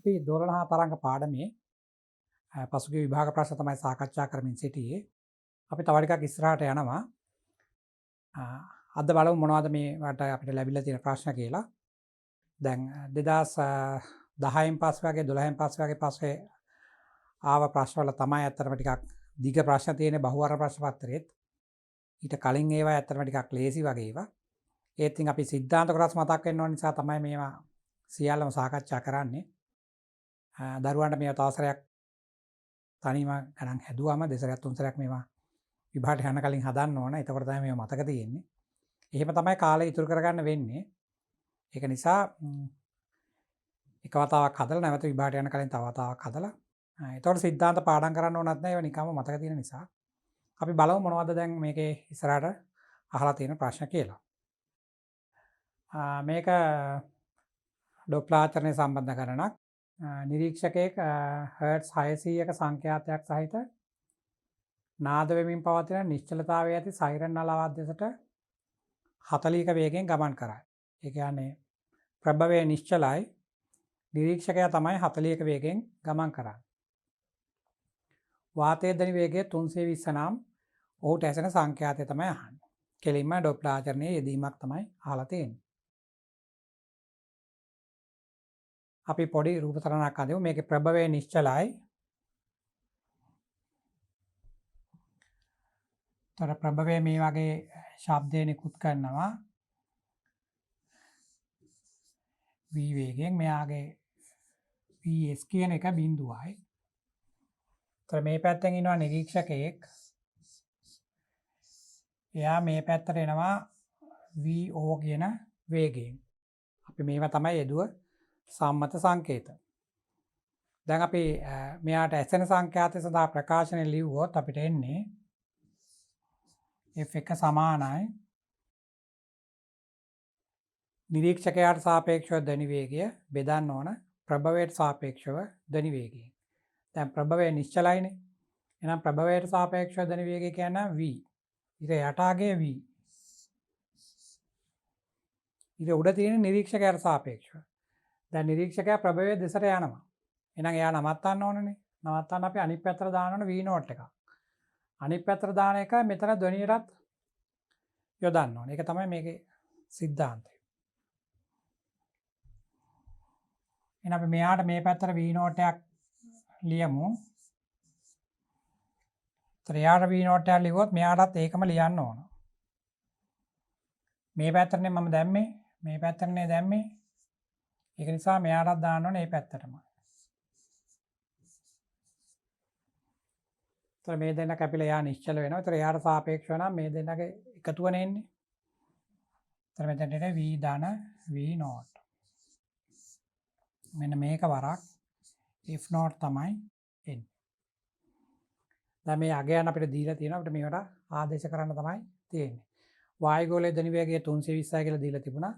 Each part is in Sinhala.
අපි 12 තරංග පාඩමේ පසුගිය විභාග ප්‍රශ්න තමයි සාකච්ඡා කරමින් සිටියේ. අපි තව ටිකක් ඉස්සරහට යනවා. අද බලමු මොනවද මේවට අපිට ලැබිලා තියෙන ප්‍රශ්න කියලා. දැන් 2010න් පස්සේ වගේ 12න් පස්සේ වගේ පස්සේ ආව ප්‍රශ්නවල තමයි ඇත්තටම ටිකක් දිග ප්‍රශ්න තියෙන බහුවර්ණ ප්‍රශ්න පත්‍රෙත්. ඊට කලින් ඒවා ඇත්තටම ටිකක් ලේසි වගේ ඒවා. ඒත් ඉතින් අපි සිද්ධාන්ත කොටස් මතක් වෙන්න ඕන නිසා තමයි මේවා සියල්ලම සාකච්ඡා කරන්නේ. දරුවන්ට මේවා තවසරයක් තනියම ගණන් හැදුවම දෙසරයක් තුන්සරයක් මේවා විභාගයට යන කලින් හදන්න ඕන. එතකොට තමයි මේවා මතක තියෙන්නේ. එහෙම තමයි කාලය ඉතුරු කරගන්න වෙන්නේ. ඒක නිසා එක වතාවක් හදලා නැවත විභාගයට යන කලින් තව වතාවක් හදලා එතකොට සිද්ධාන්ත පාඩම් කරන්න ඕනත් නැහැ. ඒවා නිකම්ම මතක තියෙන නිසා. අපි බලමු මොනවද දැන් මේකේ ඉස්සරහට අහලා තියෙන ප්‍රශ්න කියලා. මේක ඩොප්ලාචරණය සම්බන්ධ ගණනක්. නිරීක්ෂකයෙක් හර්ට්ස් 600ක සංඛ්‍යාතයක් සහිත නාද වෙමින් පවතින නිශ්චලතාවයේ ඇති සයිරන් නලාවක් දෙසට 40ක වේගයෙන් ගමන් කරයි. ඒ කියන්නේ ප්‍රභවය නිශ්චලයි. නිරීක්ෂකයා තමයි 40ක වේගයෙන් ගමන් කරන්නේ. වාතයේ දැනි වේගය 320 නම් ඔහුට ඇසෙන සංඛ්‍යාතය තමයි අහන්නේ. කෙලින්ම ඩොප්ලාචරණයේ යෙදීමක් තමයි අහලා තියෙන්නේ. අපි පොඩි රූප තරණයක් අඳිමු. මේකේ ප්‍රභවය නිශ්චලයි. තර ප්‍රභවය මේ වගේ ශබ්දය නිකුත් කරනවා. v වේගයෙන් මෙයාගේ vs කියන එක බිඳුවයි. තර මේ පැත්තෙන් ඉනවා නිරීක්ෂකයෙක්. එයා මේ පැත්තට එනවා vo කියන වේගයෙන්. අපි මේවා තමයි යෙදුව සම්මත සංකේත. දැන් අපි මෙයාට ඇසෙන සංඛ්‍යාතය සඳහා ප්‍රකාශනය ලිව්වොත් අපිට එන්නේ f1 සමානයි නිරීක්ෂකයාට සාපේක්ෂව ධ්වනි වේගය බෙදන්න ඕන ප්‍රභවයට සාපේක්ෂව ධ්වනි වේගයෙන්. දැන් ප්‍රභවය නිශ්චලයිනේ. එහෙනම් ප්‍රභවයට සාපේක්ෂව ධ්වනි වේගය කියන්නේ v. ඊට යටාගේ v. ඊට උඩ තියෙන නිරීක්ෂකයාට සාපේක්ෂව. දැන් නිරීක්ෂකයා ප්‍රභවයේ දෙසට යනවා. එහෙනම් එයා නවත්තන්න ඕනනේ. නවත්තන්න අපි අනිත් පැත්තට දාන්න ඕන v නෝට් එකක්. අනිත් පැත්තට දාන එක මෙතන ධ්වනියටත් යොදන්න ඕනේ. ඒක තමයි මේකේ සිද්ධාන්තය. එහෙනම් අපි මෙයාට මේ පැත්තට v නෝට් එකක් ලියමු. එයාට v නෝට් එකක් ලිව්වොත් මෙයාටත් ඒකම ලියන්න ඕන. මේ පැත්තටනේ මම දැම්මේ. මේ පැත්තටනේ දැම්මේ. ඒක නිසා මෙයාටත් දාන්න ඕනේ මේ පැත්තටම. ඒතර මේ දෙන්න කැපිලා එයා නිශ්චල වෙනවා. ඒතර එයාට සාපේක්ෂව නම් මේ දෙන්නගේ එකතුවනේ එන්නේ. ඒතර මෙතනට එන්නේ v ධන v නෝට්. මෙන්න මේක වරක් f නෝට් තමයි එන්නේ. දැන් මේ අගයන් අපිට දීලා තියෙනවා. අපිට මේවට ආදේශ කරන්න තමයි තියෙන්නේ. වායුගෝලයේ ධ්වනි වේගය 320යි කියලා දීලා තිබුණා.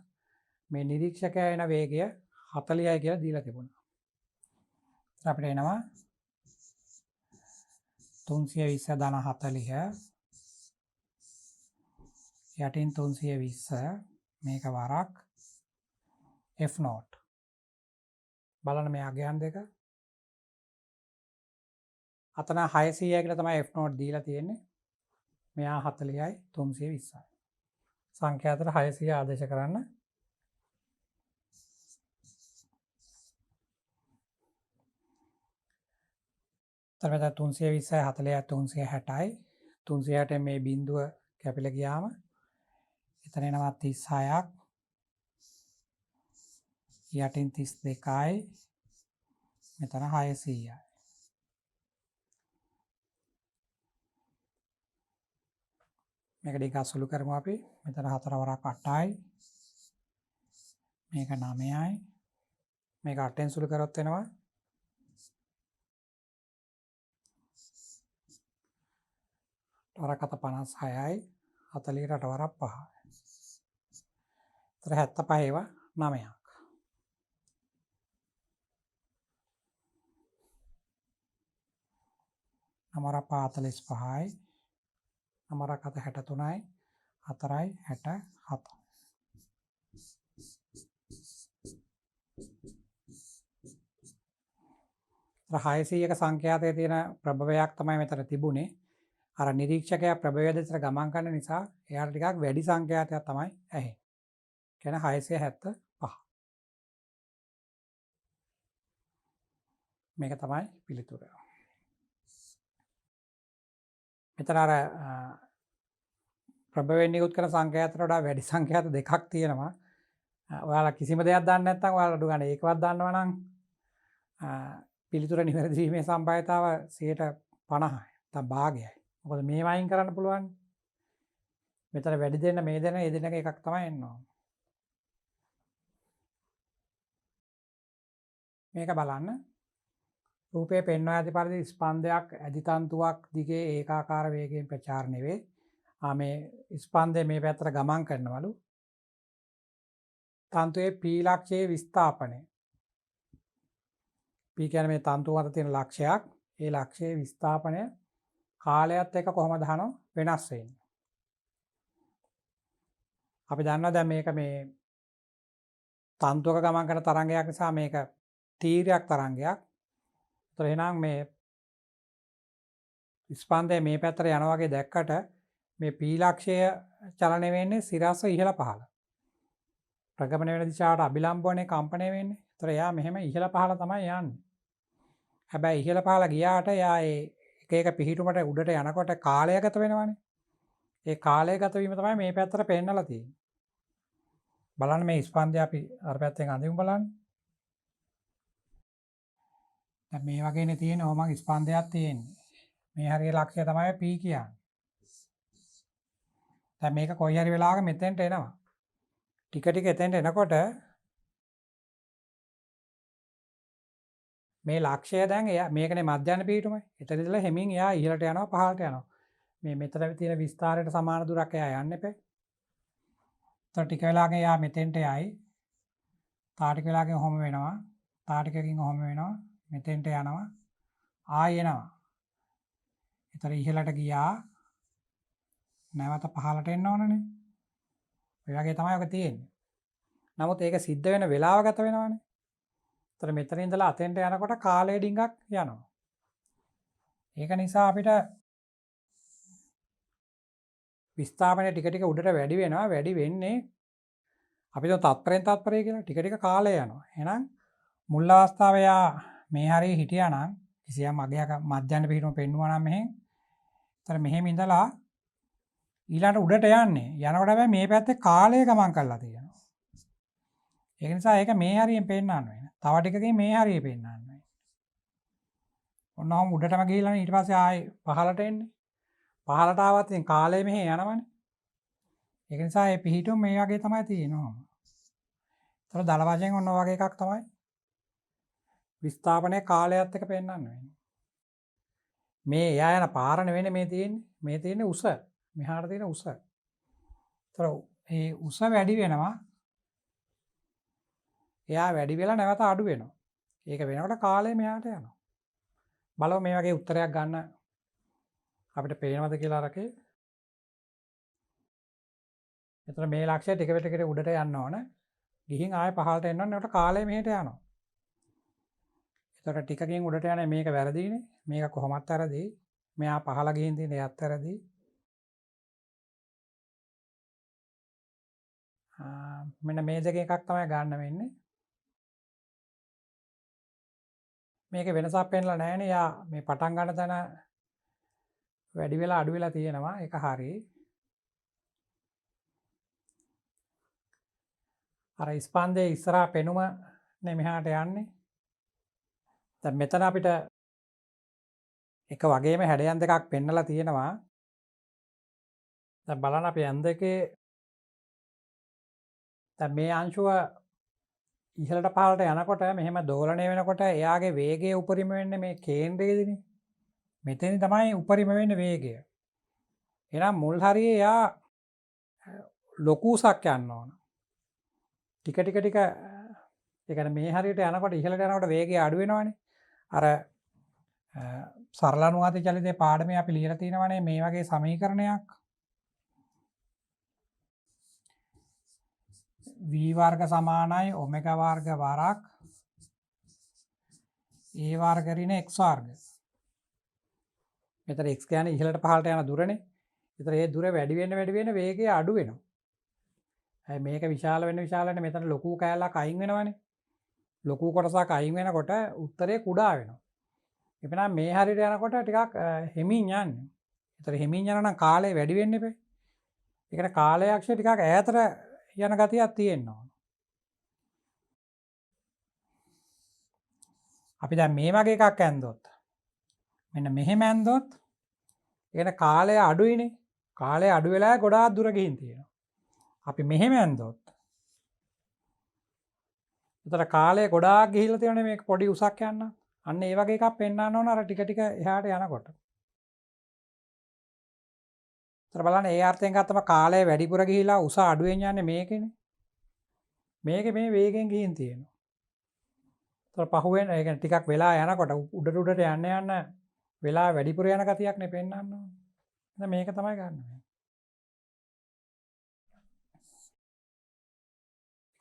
මේ නිරීක්ෂකයා එන වේගය 40යි කියලා දීලා තිබුණා. අපිට එනවා 320 ධන 40 යටින් 320 මේක වරක් f නෝට්. බලන්න මේ අගයන් දෙක. අතන 600යි කියලා තමයි f නෝට් දීලා තියෙන්නේ. මෙයා 40යි 320යි. සංඛ්‍යාතට 600 ආදේශ කරන්න. තරමට 320යි 40යි 360යි 360 මේ බිඳුව කැපිලා ගියාම එතන එනවා 36ක් යටින් 32යි මෙතන 600යි. මේක ටිකක් අසුළු කරමු අපි. මෙතන 4 වරක් 8යි මේක 9යි මේක 8ෙන් සුළු කරොත් වෙනවා 56යි 40ට වරක් 5යි. ඒතර 75 ඒවා 9ක්. නමරක් 45යි නමරක් 63යි 4යි 67. 600ක සංඛ්‍යාතයේ තියෙන ප්‍රභවයක් තමයි මෙතන තිබුණේ. අර නිරීක්ෂකයා ප්‍රභවය දෙසට ගමන් කරන නිසා එයාට ටිකක් වැඩි සංඛ්‍යාතයක් තමයි ඇහෙන්නේ. කියන්නේ 675. මේක තමයි පිළිතුර. මෙතන අර ප්‍රභවයෙන් නිකුත් කරන සංඛ්‍යාතයට වඩා වැඩි සංඛ්‍යාත දෙකක් තියෙනවා. ඔයාලා කිසිම දෙයක් දන්නේ නැත්නම් ඔයාලා අඩු ගන්න ඒකවත් දන්නවා නම් පිළිතුර නිවැරදි වීමේ සම්භාවිතාව 50%යි. නැත්නම් භාගයයි. මොකද මේ වයින් කරන්න පුළුවන්. මෙතන වැඩි දෙන්න මේ දෙන ඒ දෙනක එකක් තමයි එන්න ඕන. මේක බලන්න. රූපයේ පෙන්වා ඇති පරිදි ස්පන්දයක් ඇදි තන්තුවක් දිගේ ඒකාකාර වේගයෙන් ප්‍රචාරණය වේ. මේ ස්පන්දය මේ පැත්තට ගමන් කරනවලු. තන්තුවේ P ලක්ෂයේ විස්ථාපනය. P කියන්නේ මේ තන්තුව මත තියෙන ලක්ෂයක්. ඒ ලක්ෂයේ විස්ථාපනය කාලයත් එක්ක කොහොමද වෙනස් වෙන්නේ? අපි දන්නවා දැන් මේක මේ තන්තුවක ගමන් කරන තරංගයක් නිසා මේක තීරයක් තරංගයක්. ඒතර එහෙනම් මේ ස්පන්දය මේ පැත්තට යනවා වගේ දැක්කට මේ P ලක්ෂය චලනය වෙන්නේ සිරස්ව ඉහළ පහළ. ප්‍රගමන වෙන දිශාවට අභිලම්බ වනේ කම්පණය වෙන්නේ. ඒතර එයා මෙහෙම ඉහළ පහළ තමයි යන්නේ. හැබැයි ඉහළ පහළ ගියාට එයා එක එක පිහිටුමට උඩට යනකොට කාලය ගත වෙනවනේ. ඒ කාලය ගත වීම තමයි මේ පැත්තට පෙන්නලා තියෙන්නේ. බලන්න මේ ස්පන්දය අපි අර පැත්තෙන් අඳිමු බලන්න. දැන් මේ වගේනේ තියෙන ඕමගේ ස්පන්දයක් තියෙන්නේ. මේ හරිය ලක්ෂය තමයි P කියන්නේ. දැන් මේක කොයි හරි වෙලාවක මෙතෙන්ට එනවා. ටික ටික එතෙන්ට එනකොට මේ ලක්ෂය දැන් එයා මේකනේ මධ්‍යන පිහිටුම. එතන ඉඳලා හැමින් එයා ඉහළට යනවා පහළට යනවා. මේ මෙතන තියෙන විස්තරයට සමාන දුරක් එයා යන්න එපේ. එතන ටික වෙලාවකින් එයා මෙතෙන්ට යයි. තා ටික වෙලාවකින් ඔහොම වෙනවා. තා ටිකකින් ඔහොම වෙනවා. මෙතෙන්ට යනවා. ආයෙ එනවා. එතන ඉහළට ගියා. නැවත පහළට එන්න ඕනනේ. ඔය වගේ තමයි ඔක තියෙන්නේ. නමුත් ඒක සිද්ධ වෙන වෙලාව ගත වෙනවනේ. ඒතර මෙතන ඉඳලා අතෙන්ට යනකොට කාලය ඩිංගක් යනවා. ඒක නිසා අපිට විස්ථාපනය ටික ටික උඩට වැඩි වෙනවා. වැඩි වෙන්නේ අපි දැන් තත්පරෙන් තත්පරය කියලා ටික ටික කාලය යනවා. එහෙනම් මුල් අවස්ථාවේ යා මේ හරිය හිටියා නම් කිසියම් අගයක් මධ්‍යන පිහිටුම පෙන්නුවා නම් මෙහෙන්. ඒතර මෙහෙම ඉඳලා ඊළඟට උඩට යන්නේ. යනකොට හැබැයි මේ පැත්තේ කාලය ගමන් කරලා තියෙනවා. ඒක නිසා ඒක මේ හරියෙන් පෙන්නන්න වෙන. තව ටිකකින් මේ හරිය පෙන්නන්න වෙන. ඔන්නෝම උඩටම ගිහිල්ලා ඊට පස්සේ ආයේ පහළට එන්නේ. පහළට ආවත් ඉතින් කාලය මෙහෙ යනවනේ. ඒක නිසා මේ පිහිටුම මේ වගේ තමයි තියෙනවා. ඒතර දල වශයෙන් ඔන්න වගේ එකක් තමයි විස්ථාපනයේ කාලයත් එක්ක පෙන්නන්න වෙන්නේ. මේ එයා යන පාර නෙවෙයි මේ තියෙන්නේ. මේ තියෙන්නේ උස. මෙහාට තියෙන උස. ඒතර මේ උස වැඩි වෙනවා. එයා වැඩි වෙලා නැවත අඩු වෙනවා. ඒක වෙනකොට කාලය මෙහාට යනවා. බලමු මේ වගේ උත්තරයක් ගන්න අපිට පේනවද කියලා අරකේ. එතන මේ ලක්ෂය ටික ටික උඩට යන්න ඕන. ගිහින් ආයෙ පහළට එන්න ඕන. ඒකට කාලය මෙහෙට යනවා. එතකොට ටිකකින් උඩට යන්නේ මේක වැරදිනේ. මේක කොහොමත් වැරදි. මෙයා පහළ ගිහින් තියෙන එයත් වැරදි. මෙන්න මේ දෙක එකක් තමයි ගන්න වෙන්නේ. මේක වෙනසක් පෙන්නලා නැහැනේ. යා මේ පටන් ගන්න තැන වැඩි වෙලා අඩු වෙලා තියෙනවා. ඒක හරි. අර ස්පන්දයේ ඉස්සරහා පෙනුම නේ මෙහාට යන්නේ. දැන් මෙතන අපිට එක වගේම හැඩයන් දෙකක් පෙන්නලා තියෙනවා. දැන් බලන්න අපි යන් දෙකේ දැන් මේ අංශුව ඉහළට පහළට යනකොට මෙහෙම දෝලණය වෙනකොට එයාගේ වේගය උපරිම වෙන්නේ මේ කේන්ද්‍රයේදීනේ. මෙතෙන් තමයි උපරිම වෙන්නේ වේගය. එහෙනම් මුල් හරියේ එයා ලොකු උසක් යන්න ඕන. ටික ටික ටික ඒ කියන්නේ මේ හරියට යනකොට ඉහළට යනකොට වේගය අඩු වෙනවනේ. අර සරල අනුඝාත චලිතයේ පාඩමේ අපි ලියලා තියෙනවනේ මේ වගේ සමීකරණයක්. v වර්ග සමානයි ඔමෙගා වර්ග වරක් ඒ වර්ග ඍණ x වර්ග. මෙතන x කියන්නේ ඉහළට පහළට යන දුරනේ. ඒතර ඒ දුර වැඩි වෙන්න වේගය අඩු වෙනවා. හැබැයි මේක විශාල වෙන්න මෙතන ලොකු කෑල්ලක් අයින් වෙනවනේ. ලොකු කොටසක් අයින් වෙනකොට උත්තරේ කුඩා වෙනවා. එපනම් මේ හරියට යනකොට ටිකක් හෙමින් යන්නේ. ඒතර හෙමින් යනවා නම් කාලය වැඩි වෙන්න එපේ. ඒකට කාලය අක්ෂය ටිකක් ඈතට යන ගතියක් තියෙනවා. අපි දැන් මේ වගේ එකක් ඇන්දොත් මෙන්න මෙහෙම ඇන්දොත් ඒකට කාලය අඩුයිනේ. කාලය අඩු වෙලා ගොඩාක් දුර ගිහින් තියෙනවා. අපි මෙහෙම ඇන්දොත් එතන කාලය ගොඩාක් ගිහිල්ලා තියෙනනේ මේක පොඩි උසක් යන්න. අන්න ඒ වගේ එකක් පෙන්වන්න ඕන අර ටික ටික එහාට යනකොට. ඒතර බලන්න ඒ අර්ථයෙන් ගත්තම කාලය වැඩිපුර ගිහිලා උස අඩුවෙන් යන්නේ මේකේනේ. මේකේ මේ වේගෙන් ගිහින් තියෙනවා. ඒතර පහුවෙන් ඒ කියන්නේ ටිකක් වෙලා යනකොට උඩට යන්න වෙලා වැඩිපුර යන ගතියක් නේ පෙන්වන්න ඕන. එහෙනම් මේක තමයි ගන්න.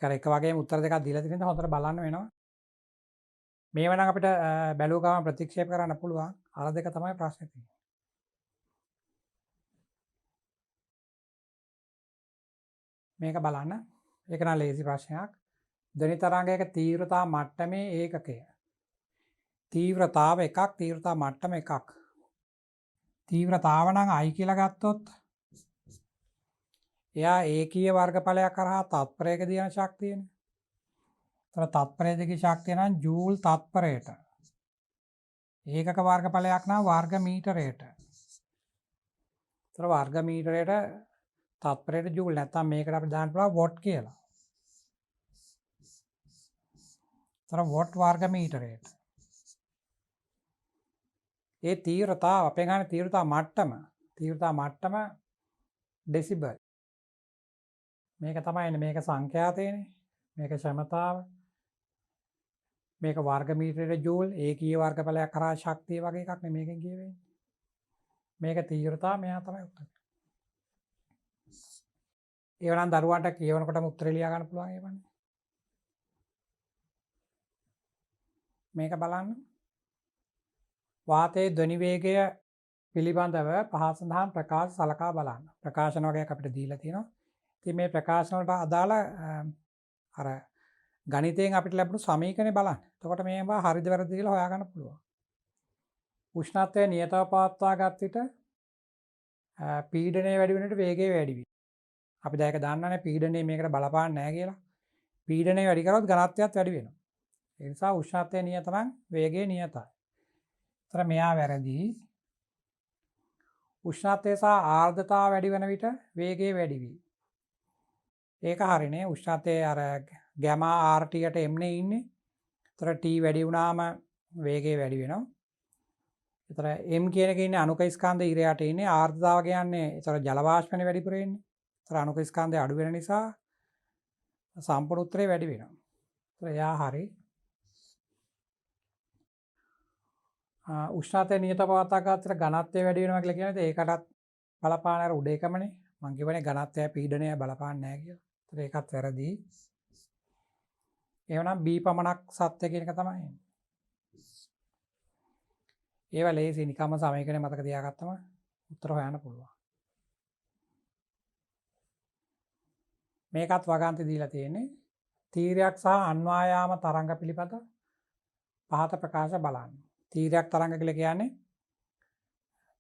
එක වගේම උත්තර දෙකක් දීලා තියෙනවා හොඳට බලන්න වෙනවා. මේව නම් අපිට බැලුව ගමන් ප්‍රතික්ෂේප කරන්න පුළුවන්. අර දෙක තමයි ප්‍රශ්නේ තියෙන්නේ. මේක බලන්න. ඒක නම් ලේසි ප්‍රශ්නයක්. ධ්වනි තරංගයක තීව්‍රතා මට්ටමේ ඒකකය. තීව්‍රතාව එකක්, තීව්‍රතා මට්ටම එකක්. තීව්‍රතාව නම් I කියලා ගත්තොත් එයා ඒකීය වර්ගඵලයක් කරහා තත්පරයක දින ශක්තියනේ. ඒතර තත්පරයේ දිගේ ශක්තිය නම් ජූල් තත්පරයට. ඒකක වර්ගඵලයක් නම් වර්ග මීටරයට. ඒතර වර්ග මීටරයට තත්පරයට ජූල් නැත්නම් මේකට අපි දාන්න පුළුවන් වොට් කියලා. ඒතර වොට් වර්ග මීටරයට. ඒ තීව්‍රතාව අපේ ගන්න තීව්‍රතා මට්ටම ඩෙසිබල්. මේක තමයි මේක සංඛ්‍යාතයනේ. මේක ක්ෂමතාව. මේක වර්ග මීටරයට ජූල් ඒකීය වර්ගඵලයක් කරා ශක්තිය වගේ එකක් නේ මේකෙන් කියවෙන්නේ. මේක තීව්‍රතාව මෙයා තමයි උත්තරේ. ඒව නම් දරුවන්ට කියවනකොටම උත්තරේ ලියා ගන්න පුළුවන් ඒවනේ. මේක බලන්න. වාතයේ ධ්වනි වේගය පිළිබඳව පහත සඳහන් ප්‍රකාශ සලකා බලන්න. ප්‍රකාශන වගේක් අපිට දීලා තියෙනවා. ඉතින් මේ ප්‍රකාශන වලට අදාළ අර ගණිතයෙන් අපිට ලැබුණු සමීකරණය බලන්න. එතකොට මේවා හරිද වැරදිද කියලා හොයාගන්න පුළුවන්. උෂ්ණත්වය නියතව පවත්වා ගත් විට පීඩනය වැඩි වෙනකොට වේගය වැඩි වෙයි. අපි දැන් ඒක දන්නනේ පීඩනය මේකට බලපාන්නේ නැහැ කියලා. පීඩනය වැඩි කරොත් ඝනත්වයත් වැඩි වෙනවා. ඒ නිසා උෂ්ණත්වය නියත නම් වේගය නියතයි. ඒතර මෙයා වැරදි. උෂ්ණත්වය සහ ආර්ද්‍රතාව වැඩි වෙන විට වේගය වැඩි වෙයි. ඒක හරිනේ. උෂ්ණත්වයේ අර ගැමා RT යට m නේ ඉන්නේ. ඒතර T වැඩි වුණාම වේගය වැඩි වෙනවා. ඒතර m කියන එකේ ඉන්නේ අණුක ස්කන්ධ ඉරයට ඉන්නේ. ආර්ද්‍රතාව කියන්නේ ඒතර ජල වාෂ්පනේ වැඩිපුර ඉන්නේ. ඒතර අණුක ස්කන්ධය අඩු වෙන නිසා සම්පූර්ණ උත්තරේ වැඩි වෙනවා. ඒතර එයා හරි. උෂ්ණත්වය නියත පවත්වා ගත්තට ඝනත්වය වැඩි වෙනවා කියලා කියන්නේ ඒකටත් බලපාන අර උඩ එකමනේ. මම කියවනේ ඝනත්වය පීඩනය බලපාන්නේ නැහැ කියලා. ඒතර ඒකත් වැරදි. එහෙනම් B පමණක් සත්‍ය කියන එක තමයි එන්නේ. ඒවා ලේසි නිකම්ම සමීකරණය මතක තියාගත්තම උත්තර හොයන්න පුළුවන්. මේකත් වගන්ති දීලා තියෙන්නේ. තීරයක් සහ අන්වායාම තරංග පිළිබඳ පහත ප්‍රකාශ බලන්න. තීරයක් තරංග කියලා කියන්නේ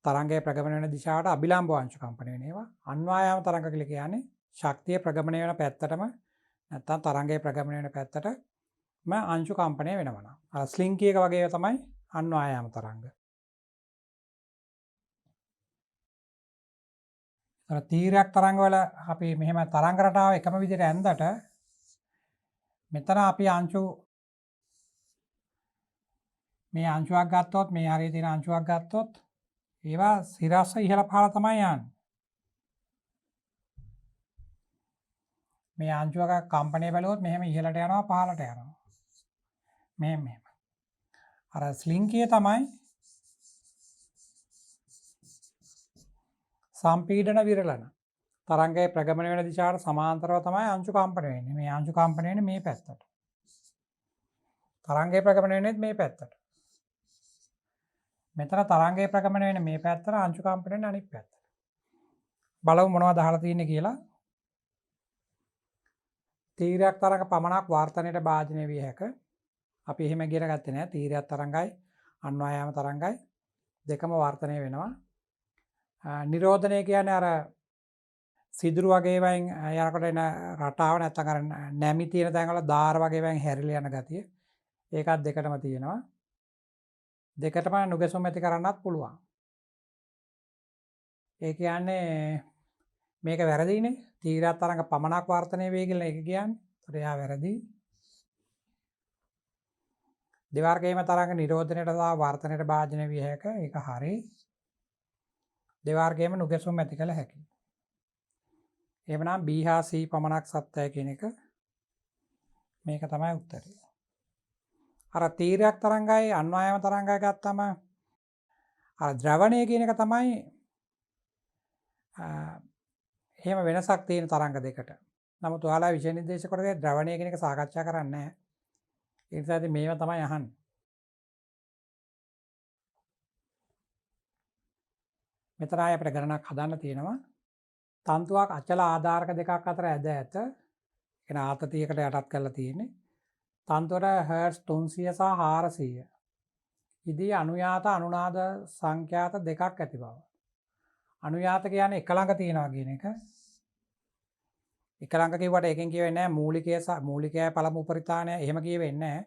තරංගයේ ප්‍රගමන වෙන දිශාවට අභිලම්බ අංශු කම්පන වෙන ඒවා. අන්වායාම තරංග කියලා කියන්නේ ශක්තිය ප්‍රගමනය වෙන පැත්තටම නැත්නම් තරංගයේ ප්‍රගමනය වෙන පැත්තටම අංශු කම්පනය වෙනවා. අර ස්ලින්කි එක වගේ තමයි අන්වායාම තරංග. අර තීරයක් තරංග වල අපි මෙහෙම තරංග රටාව එකම විදිහට ඇඳට මෙතන අපි අංශු මේ අංශුවක් ගත්තොත් මේ හරිය තියෙන අංශුවක් ගත්තොත් ඒවා සිරස්ස ඉහළ පහළ තමයි යන්නේ. මේ අංශුවක කම්පණය බලුවොත් මෙහෙම ඉහළට යනවා පහළට යනවා. මෙහෙම. අර ස්ලින්කිය තමයි සම්පීඩන විරලන. තරංගයේ ප්‍රගමන වෙන දිශාවට සමාන්තරව තමයි අංශු කම්පණය වෙන්නේ. මේ අංශු කම්පණය වෙන්නේ මේ පැත්තට. තරංගයේ ප්‍රගමන වෙන්නේ මේ පැත්තට. මෙතන තරංගයේ ප්‍රගමනය වෙන්නේ මේ පැත්තට, අංශු කම්පන වෙන්නේ අනිත් පැත්තට. බලමු මොනවද අහලා තියෙන්නේ කියලා. තීරයක් තරංග පමණක් වර්තනයට භාජනය විය හැක. අපි එහෙම ඉගෙන ගත්තේ නෑ. තීරයක් තරංගයි අන්වායාම තරංගයි දෙකම වර්තනය වෙනවා. නිරෝධනය කියන්නේ අර සිදුරු වගේ වයින් යනකොට එන රටාව නැත්නම් අර නැමි තියෙන තැන්වල දාර වගේ වයින් හැරිලා යන ගතිය. ඒකත් දෙකටම තියෙනවා. දෙකටම නුගසුම් ඇති කරන්නත් පුළුවන්. ඒ කියන්නේ මේක වැරදිනේ. තීරයක් තරංග පමණක් වර්තනය වෙයි කියලා ඒක කියන්නේ. ඒතර එයා වැරදි. දෙවර්ගයේම තරංග නිරෝධනයට සහ වර්තනයට භාජනය විය හැක. ඒක හරි. දෙවර්ගයේම නුගසුම් ඇති කළ හැකියි. එහෙමනම් B හා C පමණක් සත්‍යයි කියන එක මේක තමයි උත්තරය. අර තීරයක් තරංගයි අන්වායාම තරංගයි ගත්තම අර ද්‍රවණය කියන එක තමයි එහෙම වෙනසක් තියෙන තරංග දෙකට. නමුත් ඔයාලා විෂය නිර්දේශ කොටසේ ද්‍රවණය කියන එක සාකච්ඡා කරන්නේ නැහැ. ඒ නිසා ඉතින් මේවා තමයි අහන්නේ. මෙතන ආයෙ අපිට ගණනක් හදන්න තියෙනවා. තන්තුවක් අචල ආධාරක දෙකක් අතර ඇද ඇත. කියන ආතතියකට යටත් කරලා තියෙන්නේ. තන්තුවට හර්ට්ස් 300 සහ 400 ඉදී අනුයාත අනුනාද සංඛ්‍යාත දෙකක් ඇති බව. අනුයාත කියන්නේ එක ළඟ තියනවා කියන එක. එක ළඟ කිව්වට එකෙන් කියවෙන්නේ නැහැ මූලිකය සහ මූලිකයයි පළමු උපරිතාණය එහෙම කියවෙන්නේ නැහැ.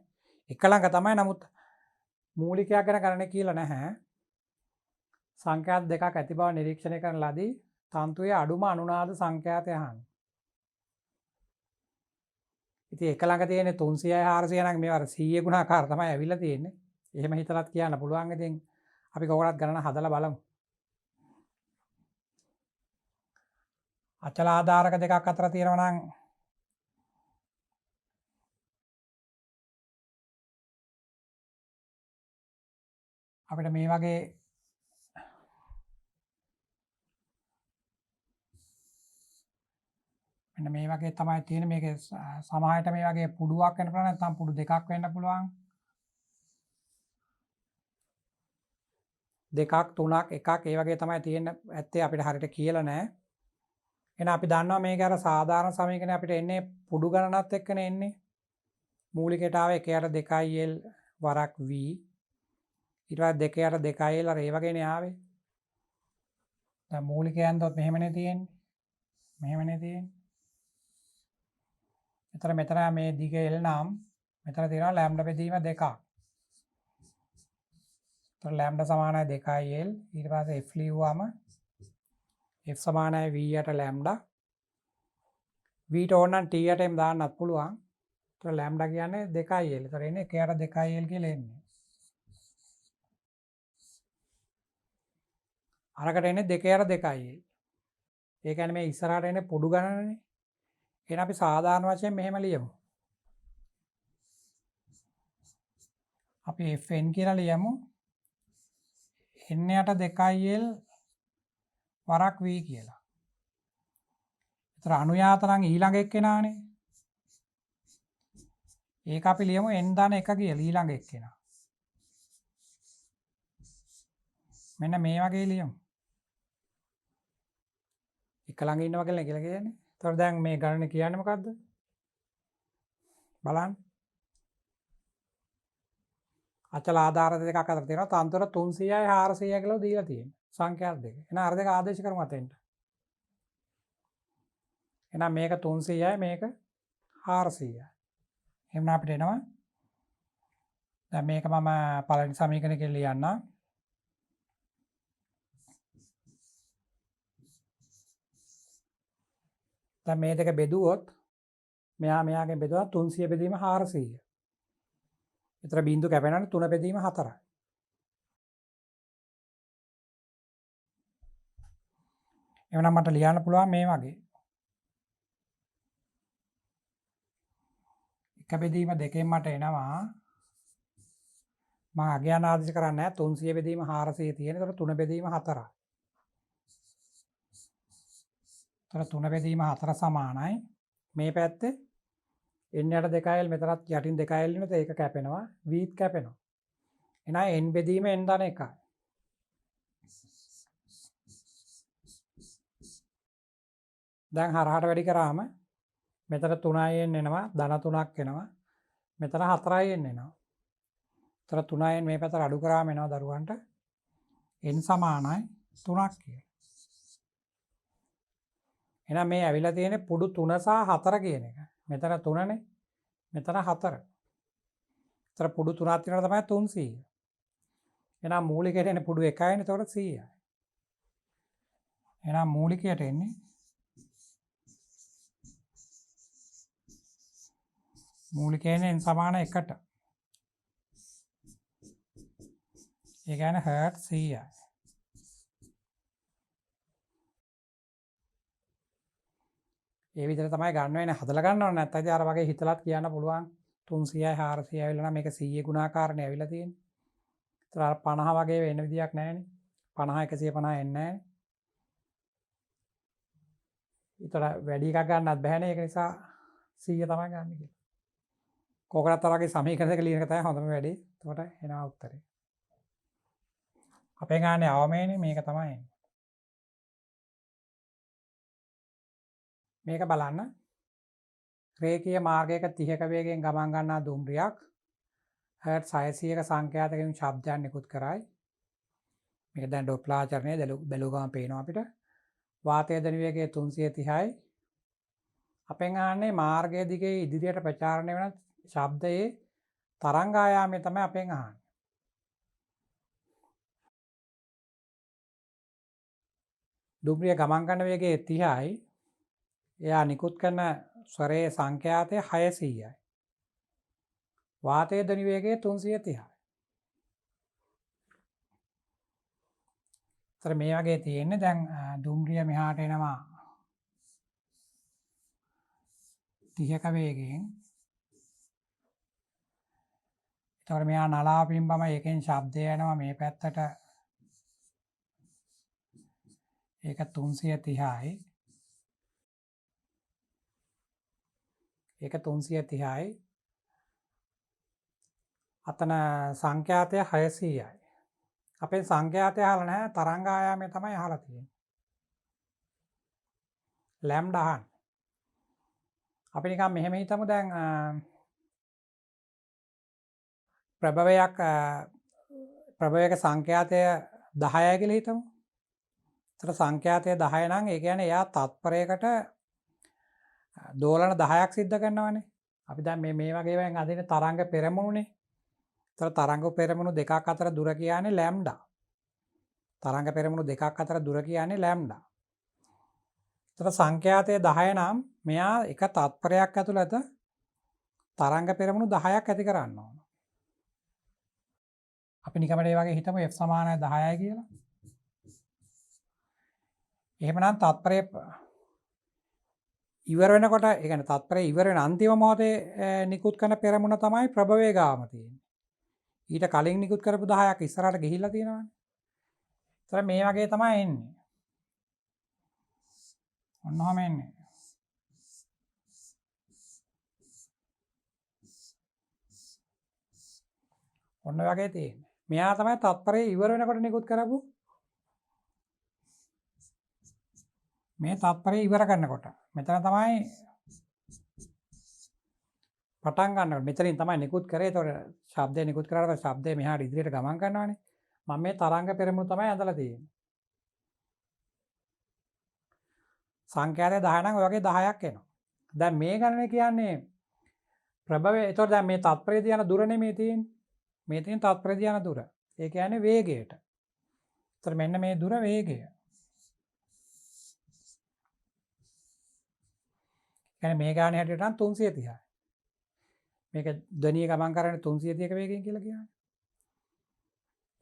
එක ළඟ තමයි. නමුත් මූලිකයක් ගැන ගණනය කියලා නැහැ. සංඛ්‍යාත දෙකක් ඇති බව නිරීක්ෂණය කරන ලදී. තන්තුවේ අඩුම අනුනාද සංඛ්‍යාතය අහන්න. ඉතින් එක ළඟ තියෙන්නේ 300යි 400 නම් මේවා 100 ගුණාකාර තමයි ඇවිල්ලා තියෙන්නේ. එහෙම හිතලත් කියන්න පුළුවන්. ඉතින් අපි කොහොමවත් ගණන හදලා බලමු. අචල ආධාරක දෙකක් අතර තියෙනවා නම් අපිට මේ වගේ මෙන්න මේ වගේ තමයි තියෙන්නේ. මේකේ සමහරට මේ වගේ පුඩුවක් වෙන්න පුළුවන් නැත්නම් පුඩු දෙකක් වෙන්න පුළුවන්. දෙකක් තුනක් එකක් ඒ වගේ තමයි තියෙන්න ඇත්තේ. අපිට හරියට කියලා නැහැ. එහෙනම් අපි දන්නවා මේක අර සාධාරණ සමීකරණය අපිට එන්නේ පුඩු ගණනත් එක්කනේ එන්නේ. මූලිකයට ආවේ 1/2 2l වරක් v. ඊට පස්සේ 2/2 2l අර ඒ වගේනේ ආවේ. දැන් මූලිකයන් දොත් මෙහෙමනේ තියෙන්නේ. මෙහෙමනේ තියෙන්නේ. මෙතන මේ දිග L නම් මෙතන තියෙනවා ලැම්ඩා බෙදීම 2ක්. එතකොට ලැම්ඩා සමානයි 2l. ඊට පස්සේ f ලියුවාම f සමානයි v යට ලැම්ඩා. v ට ඕන නම් t යට එම් දාන්නත් පුළුවන්. එතකොට ලැම්ඩා කියන්නේ 2l. එතකොට එන්නේ 1/2l කියලා එන්නේ. අරකට එන්නේ 2/2l. ඒ කියන්නේ මේ ඉස්සරහට එන්නේ පොඩු ගණනනේ. එහෙනම් අපි සාධාරණ වශයෙන් මෙහෙම ලියමු. අපි fn කියලා ලියමු. n යට 2l වරක් v කියලා. ඒතර අනුයාත නම් ඊළඟ එක්කෙනානේ. ඒක අපි ලියමු n ධන 1 කියලා ඊළඟ එක්කෙනා. මෙන්න මේ වගේ ලියමු. එක ළඟ ඉන්නවා කියලා කියන්නේ. ඒතර දැන් මේ ගණන කියන්නේ මොකද්ද? බලන්න. අචල ආධාර දෙකක් අතර තියෙනවා. තන්තුර 300යි 400යි කියලා දීලා තියෙනවා. සංඛ්‍යාත දෙක. එහෙනම් අර දෙක ආදේශ කරමු අතෙන්ට. එහෙනම් මේක 300යි මේක 400යි. එහෙනම් අපිට එනවා. දැන් මේක මම පළවෙනි සමීකරණය ලියන්නම්. දැන් මේ දෙක බෙදුවොත් මෙයාගෙන් බෙදුවා 300 බෙදීම 400. එතන බිංදු කැපෙනවනේ 3 බෙදීම 4යි. එවනම් මට ලියන්න පුළුවන් මේ වගේ. එක බෙදීම දෙකෙන් මට එනවා මම අගයන් ආදේශ කරන්නේ නැහැ 300 බෙදීම 400 තියෙන. ඒතර 3 බෙදීම 4යි. ඒතර 3 බෙදීම 4 සමානයි. මේ පැත්තේ n යට 2l මෙතනත් යටින් 2l ඉන්නත් ඒක කැපෙනවා. v ත් කැපෙනවා. එහෙනම් n බෙදීම n ධන 1යි. දැන් හරහට වැඩි කරාම මෙතන 3යින් එනවා ධන 3ක් එනවා. මෙතන 4යින් එනවා. ඒතර 3යින් මේ පැත්තට අඩු කරාම එනවා දරුවන්ට n සමානයි 3ක් කියලා. එහෙනම් මේ ඇවිල්ලා තියෙන්නේ පුඩු 3 සහ 4 කියන එක. මෙතන 3නේ. මෙතන 4. ඒතර පුඩු 3ක් තියෙනවා තමයි 300. එහෙනම් මූලිකයට එන්නේ පුඩු 1යිනේ. ඒතකොට 100යි. එහෙනම් මූලිකයට එන්නේ n සමාන 1ට. ඒ කියන්නේ හර්ට් 100යි. ඒ විදිහට තමයි ගන්න වෙන්නේ. හදලා ගන්න ඕනේ නැත්නම් ඉතින් අර වගේ හිතලත් කියන්න පුළුවන් 300යි 400යි ඇවිල්ලා නම් මේක 100 ගුණාකාරනේ ඇවිල්ලා තියෙන්නේ. ඒතර අර 50 වගේ වෙන්න විදියක් නැහැනේ. 50 150 එන්නේ නැහැ. ඒතර වැඩි එකක් ගන්නත් බෑනේ. ඒක නිසා 100 තමයි ගන්න කියලා. කෝකටත් අර වගේ සමීකරණ දෙක ලියන එක තමයි හොඳම වැඩේ. එතකොට එනවා උත්තරේ. අපේ ගානේ අවමේනේ මේක තමයි. මේක බලන්න. රේඛීය මාර්ගයක 30ක වේගයෙන් ගමන් ගන්නා දුම්රියක් හර්ට් 600ක සංඛ්‍යාතකින් ශබ්දයක් නිකුත් කරයි. මේක දැන් ඩොප්ලාචරණය බැලුව ගමන් පේනවා අපිට. වාතයේ ධන වේගය 330යි. අපෙන් අහන්නේ මාර්ගය දිගේ ඉදිරියට ප්‍රචාරණය වෙන ශබ්දයේ තරංග ආයාමය තමයි අපෙන් අහන්නේ. දුම්රිය ගමන් කරන වේගය 30යි. එයා නිකුත් කරන ස්වරයේ සංඛ්‍යාතය 600යි. වාතයේ ධන වේගය 330යි. ඒතර මේ වගේ තියෙන්නේ දැන් දුම්රිය මෙහාට එනවා 30ක වේගයෙන්. ඒතකොට මෙහා නලාව පිම්බම එකෙන් ශබ්දය එනවා මේ පැත්තට. ඒක 330යි. ඒක 330යි. අතන සංඛ්‍යාතය 600යි. අපේ සංඛ්‍යාතය අහලා නැහැ තරංග ආයාමය තමයි අහලා තියෙන්නේ. ලැම්ඩා අහන්න. අපි නිකන් මෙහෙම හිතමු දැන් ප්‍රභවයක සංඛ්‍යාතය 10යි කියලා හිතමු. ඒතර සංඛ්‍යාතය 10 නම් ඒ කියන්නේ එයා තත්පරයකට දෝලන 10ක් සිද්ධ කරනවානේ. අපි දැන් මේ වගේ වෙන් අදින තරංග පෙරමුණුනේ. ඒතර තරංග පෙරමුණු දෙකක් අතර දුර කියන්නේ ලැම්ඩා. තරංග පෙරමුණු දෙකක් අතර දුර කියන්නේ ලැම්ඩා. ඒතර සංඛ්‍යාතය 10 නම් මෙයා එක තත්පරයක් ඇතුළත තරංග පෙරමුණු 10ක් ඇති කරන්න ඕන. අපි නිකමට මේ වගේ හිතමු f සමානයි 10යි කියලා. එහෙමනම් තත්පරය ඉවර වෙනකොට ඒ කියන්නේ තත්පරය ඉවර වෙන අන්තිම මොහොතේ නිකුත් කරන පෙරමුණ තමයි ප්‍රභවයේ ගාම තියෙන්නේ. ඊට කලින් නිකුත් කරපු 10ක් ඉස්සරහට ගිහිල්ලා තියෙනවානේ. ඒතර මේ වගේ තමයි එන්නේ. ඔන්නෝම එන්නේ. ඔන්න වගේ තියෙන්නේ. මෙයා තමයි තත්පරය ඉවර වෙනකොට නිකුත් කරපු මේ තත්පරය ඉවර කරනකොට. මෙතන තමයි පටන් ගන්නකොට. මෙතනින් තමයි නිකුත් කරේ. ඒතකොට ශබ්දය නිකුත් කරාට පස්සේ ශබ්දය මෙහාට ඉදිරියට ගමන් කරනවානේ. මම මේ තරංග පෙරමුණු තමයි ඇඳලා තියෙන්නේ. සංඛ්‍යාතය 10 නම් ඔය වගේ 10ක් එනවා. දැන් මේ ගණනේ කියන්නේ ප්‍රභවය. ඒතකොට දැන් මේ තත්පරයේදී යන දුර නෙමෙයි තියෙන්නේ. මේ තියෙන තත්පරයේදී යන දුර. ඒ කියන්නේ වේගයට. ඒතර මෙන්න මේ දුර වේගය. කියන්නේ මේ ගානේ හැටියට නම් 330යි. මේක ධනිය ගමන් කරන්නේ 330ක වේගයෙන් කියලා කියන්නේ.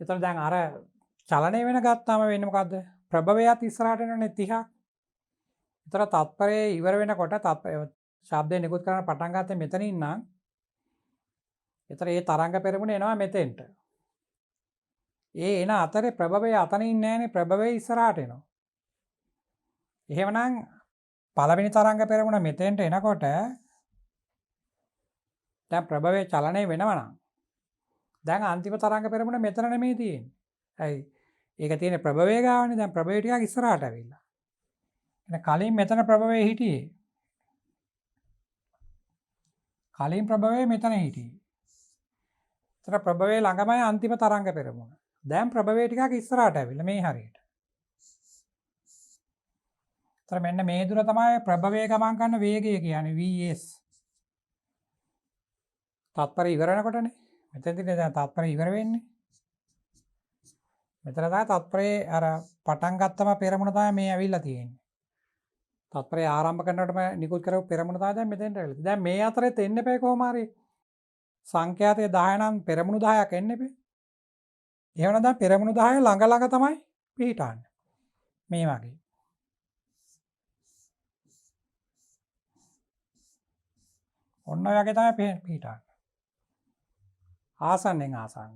ඒතර දැන් අර චලනය වෙන ගත්තාම වෙන්නේ මොකද්ද? ප්‍රභවයත් ඉස්සරහට එනවනේ 30ක්. ඒතර තත්පරයේ ඉවර වෙනකොට ශබ්දය නිකුත් කරන්න පටන් ගත්තේ මෙතනින් නම් ඒතර ඒ තරංග පෙරමුණ එනවා මෙතෙන්ට. ඒ එන අතරේ ප්‍රභවය අතනින් නෑනේ ප්‍රභවය ඉස්සරහට එනවා. එහෙමනම් පළවෙනි තරංග පෙරමුණ මෙතෙන්ට එනකොට දැන් ප්‍රභවයේ චලනය වෙනවා නම් දැන් අන්තිම තරංග පෙරමුණ මෙතන නෙමෙයි තියෙන්නේ. ඇයි? ඒක තියෙන්නේ ප්‍රභවයේ ගාවනේ. දැන් ප්‍රභවය ටිකක් ඉස්සරහට ඇවිල්ලා. කලින් මෙතන ප්‍රභවයේ හිටියේ. කලින් ප්‍රභවයේ මෙතන හිටියේ. ඒතර ප්‍රභවයේ ළඟමයි අන්තිම තරංග පෙරමුණ. දැන් ප්‍රභවයේ ටිකක් ඉස්සරහට ඇවිල්ලා මේ හරියට. ඒතර මෙන්න මේ දුර තමයි ප්‍රභවයේ ගමන් කරන වේගය කියන්නේ vs. තත්පර ඉවර වෙනකොටනේ. මෙතනදී දැන් තත්පර ඉවර වෙන්නේ. මෙතන තමයි තත්පරේ අර පටන් ගත්තම පෙරමුණ තමයි මේ ඇවිල්ලා තියෙන්නේ. තත්පරේ ආරම්භ කරනකොටම නිකුත් කරපු පෙරමුණ තමයි දැන් මෙතෙන්ට ඇවිල්ලා තියෙන්නේ. දැන් මේ අතරේ එන්න එපේ කොහොම හරි. සංඛ්‍යාතය 10 නම් පෙරමුණු 10ක් එන්න එපේ. එහෙම නැත්නම් පෙරමුණු 10 ළඟ ළඟ තමයි පිහිටන්නේ. මේ වගේ. ඔන්න ඔය වගේ තමයි පිහිටන්නේ. ආසන්නෙන් ආසන්න.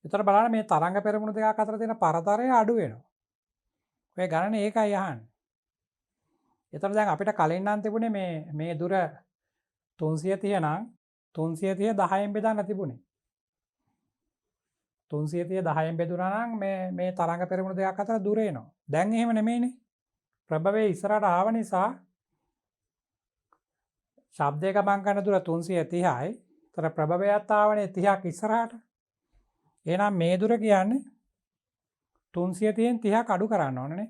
විතර බලන්න මේ තරංග පෙරමුණු දෙකක් අතර තියෙන පරතරය අඩු වෙනවා. ඔය ගණන ඒකයි අහන්නේ. ඒතර දැන් අපිට කලින් නම් තිබුණේ මේ දුර 330 නම් 330 10න් බෙදන්න තිබුණේ. 330 10න් බෙදුනා නම් මේ තරංග පෙරමුණු දෙකක් අතර දුර එනවා. දැන් එහෙම නෙමෙයිනේ. ප්‍රභවයේ ඉස්සරහට ආව නිසා ශබ්දයක ගමන් කරන දුර 330යි. ඒතර ප්‍රභවයත් ආවනේ 30ක් ඉස්සරහට. එහෙනම් මේ දුර කියන්නේ 330න් 30ක් අඩු කරන්න ඕනනේ.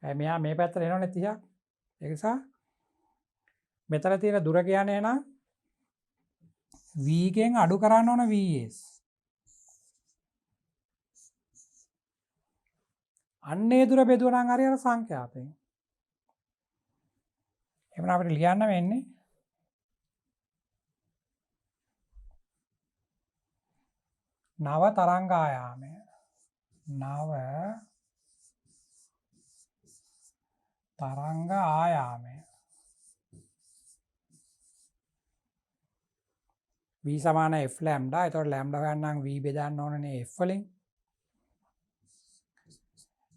මෙයා මේ පැත්තට එනවනේ 30ක්. ඒ නිසා මෙතන තියෙන දුර කියන්නේ එහෙනම් v ගෙන් අඩු කරන්න ඕන vs. අන්නේ දුර බෙදුවා නම් හරියට සංඛ්‍යාතයෙන්. එහෙනම් අපිට ලියන්න වෙන්නේ නව තරංග ආයාමය. නව තරංග ආයාමය. v සමාන f ලැම්ඩා. එතකොට ලැම්ඩා ගන්නම් v බෙදන්න ඕනනේ f වලින්.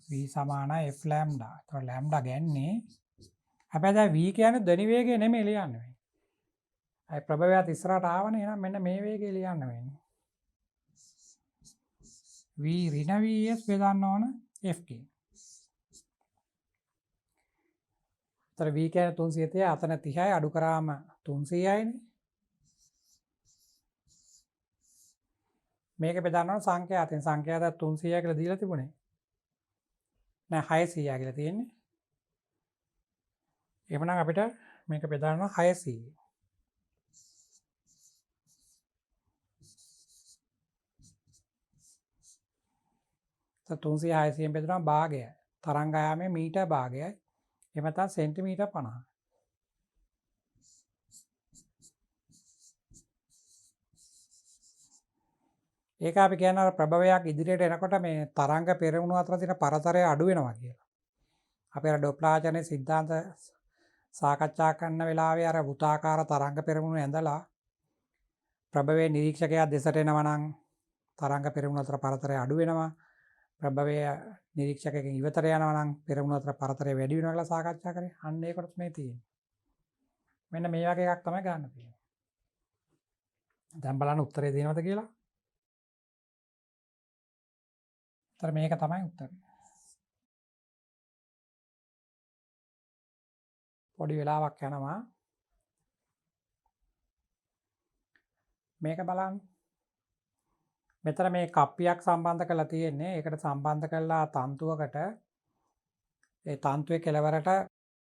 v සමාන f ලැම්ඩා. එතකොට ලැම්ඩා ගන්නේ හැබැයි දැන් v කියන්නේ ධනි වේගය නෙමෙයි ලියන්න වෙන්නේ. අය ප්‍රභවයත් ඉස්සරහට ආවනේ. එහෙනම් මෙන්න මේ වේගය ලියන්න වෙන්නේ. v ඍණ vs බෙදන්න ඕන f ගෙන්. එතකොට v කියන්නේ 330 අතන 30යි අඩු කරාම 300යිනේ. මේක බෙදන්න ඕන සංඛ්‍යාතෙන්. සංඛ්‍යාත 300 කියලා දීලා තිබුණේ. නෑ 600 කියලා තියෙන්නේ. එහෙනම් අපිට මේක බෙදන්න 600. તો 300 600 බෙදුනම භාගයයි. තරංග ආයාමයේ මීටර් භාගයයි. එහෙම නැත්නම් සෙන්ටිමීටර් 50. ඒක අපි කියනවා ප්‍රභවයක් ඉදිරියට එනකොට මේ තරංග පෙරමුණු අතර තියෙන පරතරය අඩු වෙනවා කියලා. අපි අර ඩොප්ලාචරණයේ සිද්ධාන්ත සාකච්ඡා කරන වෙලාවේ අර වෘත්තාකාර තරංග පෙරමුණු ඇඳලා ප්‍රභවයේ නිරීක්ෂකයා දෙසට එනවා නම් තරංග පෙරමුණු අතර පරතරය අඩු වෙනවා. ප්‍රභවයේ නිරීක්ෂකයෙන් ඉවතට යනවා නම් පෙරමුණු අතර පරතරය වැඩි වෙනවා කියලා සාකච්ඡා කරේ. අන්න ඒකට මේ තියෙන්නේ. මෙන්න මේ වගේ එකක් තමයි ගන්න තියෙන්නේ. දැන් බලන්න උත්තරේ දෙනවද කියලා. උත්තර මේක තමයි උත්තරේ. පොඩි වෙලාවක් යනවා. මේක බලන්න. මෙතන මේ කප්පියක් සම්බන්ධ කරලා තියෙන්නේ. ඒකට සම්බන්ධ කරලා තන්තුවකට ඒ තන්තුවේ කෙලවරට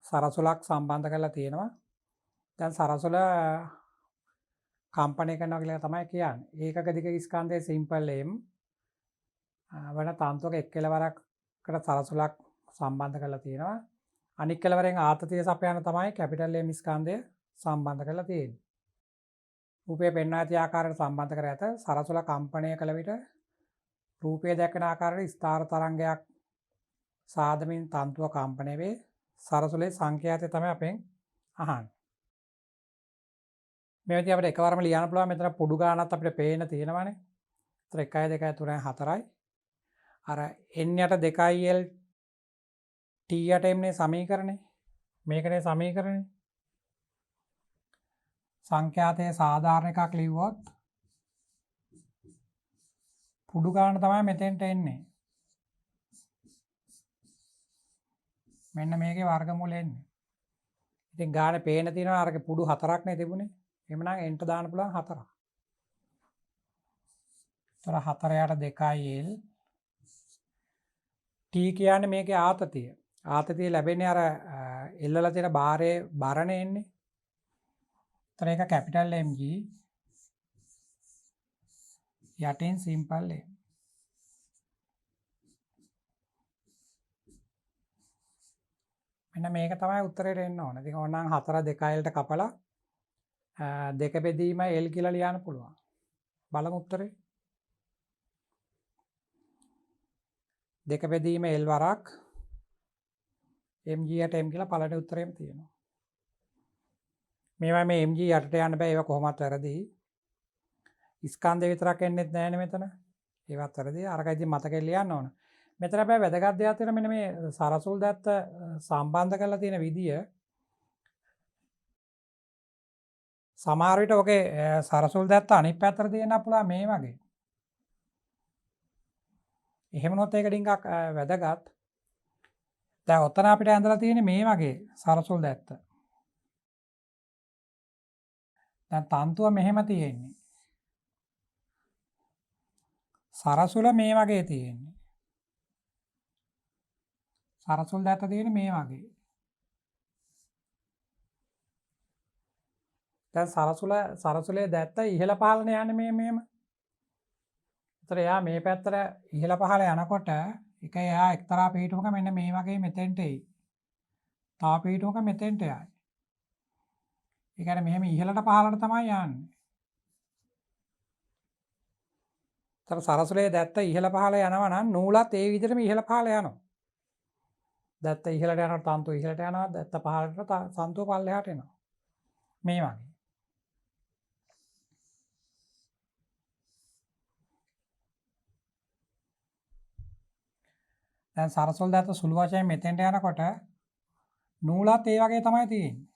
සරසුලක් සම්බන්ධ කරලා තියෙනවා. දැන් සරසුල කම්පණය කරනවා කියලා තමයි කියන්නේ. ඒකක දිග ස්කන්ධයේ සිම්පල් m වෙන තන්තුවක එක් කෙලවරකට සරසුලක් සම්බන්ධ කරලා තියෙනවා. අනික් කෙලවරෙන් ආතතිය සපයන තමයි කැපිටල් M ස්කන්ධය සම්බන්ධ කරලා තියෙන්නේ. රූපය පෙන්වා ඇති ආකාරයට සම්බන්ධ කර ඇත. සරසුල කම්පණය කළ විට රූපය දැක්වෙන ආකාරයට ස්ථාර තරංගයක් සාදමින් තන්තුව කම්පණය වේ. සරසුලේ සංඛ්‍යාතය තමයි අපෙන් අහන්නේ. මේ විදිහට අපිට එකවරම ලියන්න පුළුවන්. මෙතන පොඩු ගානක් අපිට පේන්න තියෙනවානේ. ඒතර 1 2 3 4යි. අර n යට 2l t යට m නේ සමීකරණේ. මේකනේ සමීකරණේ. සංඛ්‍යාතයේ සාධාරණ එකක් ලිව්වොත් පුඩු ගාන තමයි මෙතෙන්ට එන්නේ. මෙන්න මේකේ වර්ගමූලය එන්නේ. ඉතින් ගානේ පේන තියෙනවා අරක පුඩු 4ක් නේ තිබුණේ. එහෙමනම් එන්ට දාන්න පුළුවන් 4ක්. ඒතර 4 යට 2l t කියන්නේ මේකේ ආතතිය. ආතතිය ලැබෙන්නේ අර එල්ලලා තියෙන බාරයේ බරනේ එන්නේ. ඒතර ඒක කැපිටල් mg යටින් සිම්පල් m. මෙන්න මේක තමයි උත්තරේට එන්න ඕන. ඉතින් ඕනනම් 4 2lට කපලා 2 බෙදීම l කියලා ලියන්න පුළුවන්. බලමු උත්තරේ. 2 බෙදීම l වරක් mg යට m කියලා පළවෙනි උත්තරේම තියෙනවා. මේවා මේ mg යටට යන්න බෑ. ඒවා කොහොමවත් වැරදි. ස්කන්ධය විතරක් එන්නෙත් නෑනේ මෙතන. ඒවත් වැරදි. අරක ඉතින් මතකෙන් ලියන්න ඕන. මෙතන හැබැයි වැදගත් දෙයක් තියෙනවා මෙන්න මේ සරසුල් දැත්ත සම්බන්ධ කරලා තියෙන විදිය. සමහර විට ඔකේ සරසුල් දැත්ත අනිත් පැත්තට තියෙන්න පුළුවන් මේ වගේ. එහෙම නොත් ඒක ටිකක් වැදගත්. දැන් ඔතන අපිට ඇඳලා තියෙන්නේ මේ වගේ සරසුල් දැත්ත. දැන් තන්තුව මෙහෙම තියෙන්නේ. සරසුල මේ වගේ තියෙන්නේ. සරසුල් දැත්ත තියෙන්නේ මේ වගේ. දැන් සරසුලේ දැත්ත ඉහළ පහළට යන්නේ මෙහෙම. ඒතර එයා මේ පැත්තට ඉහළ පහළ යනකොට එක එයා එක්තරා පිටුමක මෙන්න මේ වගේ මෙතෙන්ට එයි. තව පිටුමක මෙතෙන්ට යයි. ඒ කියන්නේ මෙහෙම ඉහළට පහළට තමයි යන්නේ. ඒතර සරසුලේ දැත්ත ඉහළ පහළ යනවා නම් නූලත් ඒ විදිහටම ඉහළ පහළ යනවා. දැත්ත ඉහළට යනකොට තන්තුව ඉහළට යනවා. දැත්ත පහළට තන්තුව පල්ලෙහාට එනවා. මේ වගේ. දැන් සරසුල් දැත්ත සුළු වශයෙන් මෙතෙන්ට යනකොට නූලත් ඒ වගේ තමයි තියෙන්නේ.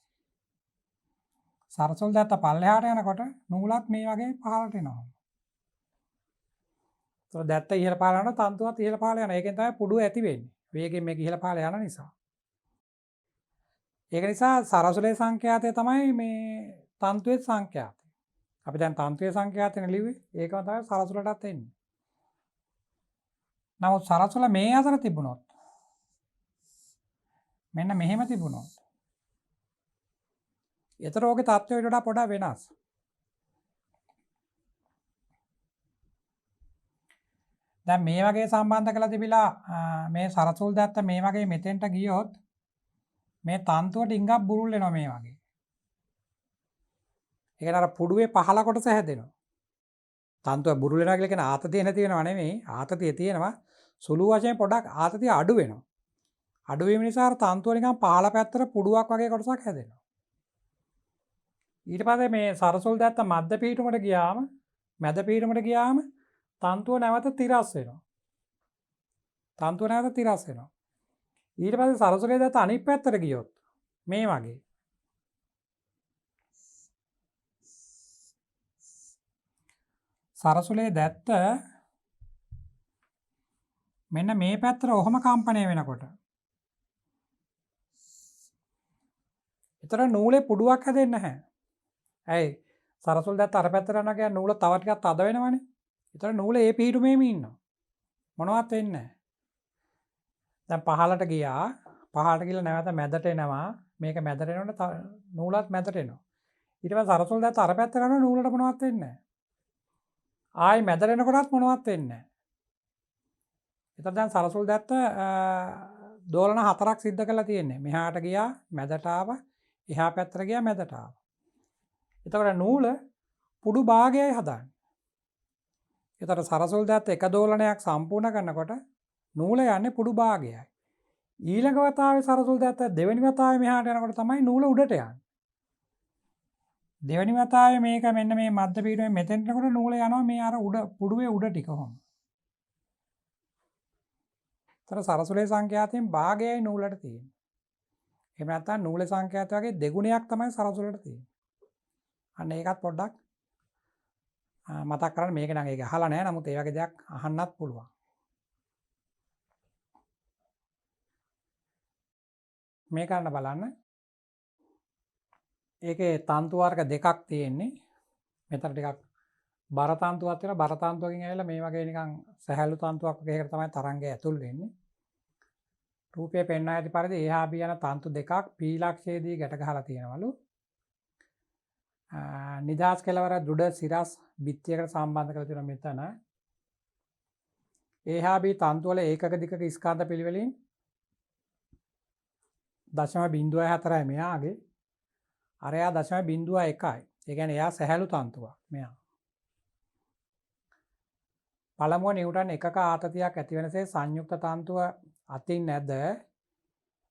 සරසුල් දැත්ත පල්ලෙහාට යනකොට නූලත් මේ වගේ පහළට එනවා. ඒතකොට දැත්ත ඉහළ පහළ යනකොට තන්තුවත් ඉහළ පහළ යනවා. ඒකෙන් තමයි පුඩුව ඇති වෙන්නේ. වේගයෙන් මේක ඉහළ පහළ යන නිසා. ඒක නිසා සරසුලේ සංඛ්‍යාතය තමයි මේ තන්තුවේ සංඛ්‍යාතය. අපි දැන් තන්තුවේ සංඛ්‍යාතයනේ ලිව්වේ. ඒකම තමයි සරසුලටත් එන්නේ. නමුත් සරසුල මේ අතර තිබුණොත් මෙන්න මෙහෙම තිබුණොත් ඒතර ඕකේ තත්ත්වයට වඩා පොඩක් වෙනස්. දැන් මේ වගේ සම්බන්ධ කරලා තිබිලා මේ සරසුල් දැත්ත මේ වගේ මෙතෙන්ට ගියොත් මේ තන්තුව ටිකක් බුරුල් වෙනවා මේ වගේ. ඒ කියන්නේ අර පුඩුවේ පහළ කොටස හැදෙනවා. තන්තුව බුරුල් වෙනවා කියලා කියන ආතතිය නැති වෙනව නෙමෙයි. ආතතිය තියෙනවා. සුළු වශයෙන් පොඩක් ආතතිය අඩු වෙනවා. අඩු වීම නිසා අර තන්තුව නිකන් පහළ පැත්තට පුඩුවක් වගේ කොටසක් හැදෙනවා. ඊට පස්සේ මේ සරසුල් දැත්ත මැද පීඨුමට ගියාම තන්තුව නැවත තිරස් වෙනවා. ඊට පස්සේ සරසුලේ දැත්ත අනිත් පැත්තට ගියොත් මේ වගේ සරසුලේ දැත්ත මෙන්න මේ පැත්තට ඔහොම කම්පණය වෙනකොට ඒතර නූලේ පුඩුවක් හැදෙන්නේ නැහැ. ඇයි? සරසුල් දැත්ත අර පැත්තට යනවා කියන්නේ නූල තව ටිකක් තද වෙනවනේ. ඒතර නූල ඒ පීඨුමේම ඉන්නවා. මොනවත් වෙන්නේ නැහැ. දැන් පහළට ගියා. පහළට ගිහලා නැවත මැදට එනවා. මේක මැදට එනකොට නූලත් මැදට එනවා. ඊට පස්සේ සරසුල් දැත්ත අර පැත්තට යනවා නූලට මොනවත් වෙන්නේ නැහැ. ආයි මැදට එනකොටත් මොනවත් වෙන්නේ නැහැ. ඒතර දැන් සරසුල් දැත්ත දෝලන 4ක් සිද්ධ කරලා තියෙන්නේ. මෙහාට ගියා, මැදට ආවා, එහා පැත්තට ගියා, මැදට ආවා. එතකොට නූල පුඩු භාගයයි හදන්නේ. ඒතර සරසුල් දැත්ත එක දෝලනයක් සම්පූර්ණ කරනකොට නූල යන්නේ පුඩු භාගයයි. ඊළඟ වතාවේ සරසුල් දැත්ත දෙවෙනි වතාවේ මෙහාට යනකොට තමයි නූල උඩට යන්නේ. දෙවෙනි වතාවේ මේක මෙන්න මේ මැද පීඨුවේ මෙතෙන්ට යනකොට නූල යනවා මේ අර උඩ පුඩුවේ උඩ ටික කොහොම. ඒතර සරසුලේ සංඛ්‍යාතයෙන් භාගයයි නූලට තියෙන්නේ. එහෙම නැත්නම් නූලේ සංඛ්‍යාත වගේ දෙගුණයක් තමයි සරසුලට තියෙන්නේ. අන්න ඒකත් පොඩ්ඩක් මතක් කරගන්න. මේක නම් ඒක අහලා නැහැ. නමුත් ඒ වගේ දෙයක් අහන්නත් පුළුවන්. මේ කරන්න බලන්න. ඒකේ තන්තු වර්ග දෙකක් තියෙන්නේ. මෙතන ටිකක් බර තන්තුවක් තියෙනවා. බර තන්තුවකින් ඇවිල්ලා මේ වගේ නිකන් සැහැල්ලු තන්තුවක් වගේ එකකට තමයි තරංගය ඇතුල් වෙන්නේ. රූපයේ පෙන්වා ඇති පරිදි එහා බී යන තන්තු දෙකක් පීලක්ෂයේදී ගැට ගහලා තියෙනවලු. නිදහස් කෙලවර දෘඩ සිරස් බිත්තියකට සම්බන්ධ කරලා තියෙනවා මෙතන. එහා බී තන්තු වල ඒකක දිගක ස්කන්ධ පිළිවෙලින් 0.04යි මෙයාගේ. අරයා 0.01යි. ඒ කියන්නේ එයා සැහැල්ලු තන්තුවක් මෙයා. පළමුව නිව්ටන් එකක ආතතියක් ඇති වෙනසේ සංයුක්ත තන්තුව අතින් නැද.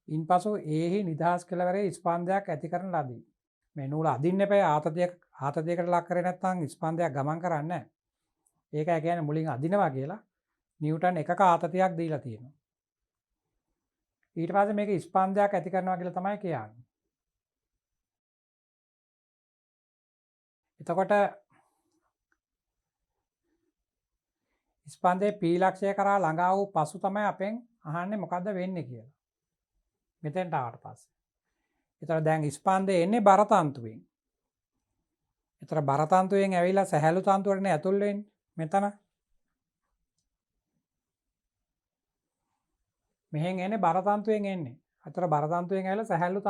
ඉන්පසු ඒහි නිදහස් කෙළවරේ ස්පන්දයක් ඇති කරන ලදී. මේ නූල අදින්න එපා ආතතියකට ලක් කරේ නැත්නම් ස්පන්දයක් ගමන් කරන්නේ නැහැ. ඒකයි කියන්නේ මුලින් අදිනවා කියලා නිව්ටන් එකක ආතතියක් දීලා තියෙනවා. ඊට පස්සේ මේක ස්පන්දයක් ඇති කරනවා කියලා තමයි කියන්නේ. එතකොට ස්පන්දයේ පීලක්ෂය කරා ළඟා වූ පසු තමයි අපෙන් අහන්නේ මොකද්ද වෙන්නේ කියලා. මෙතෙන්ට ආවට පස්සේ. ඒතර දැන් ස්පන්දේ එන්නේ බර තන්තුවෙන්. ඒතර බර තන්තුවෙන් ඇවිල්ලා සැහැල්ලු තන්තුවටනේ ඇතුල් වෙන්නේ. මෙතන. මෙහෙන් එන්නේ බර තන්තුවෙන් එන්නේ. ඒතර බර තන්තුවෙන් ඇවිල්ලා සැහැල්ලු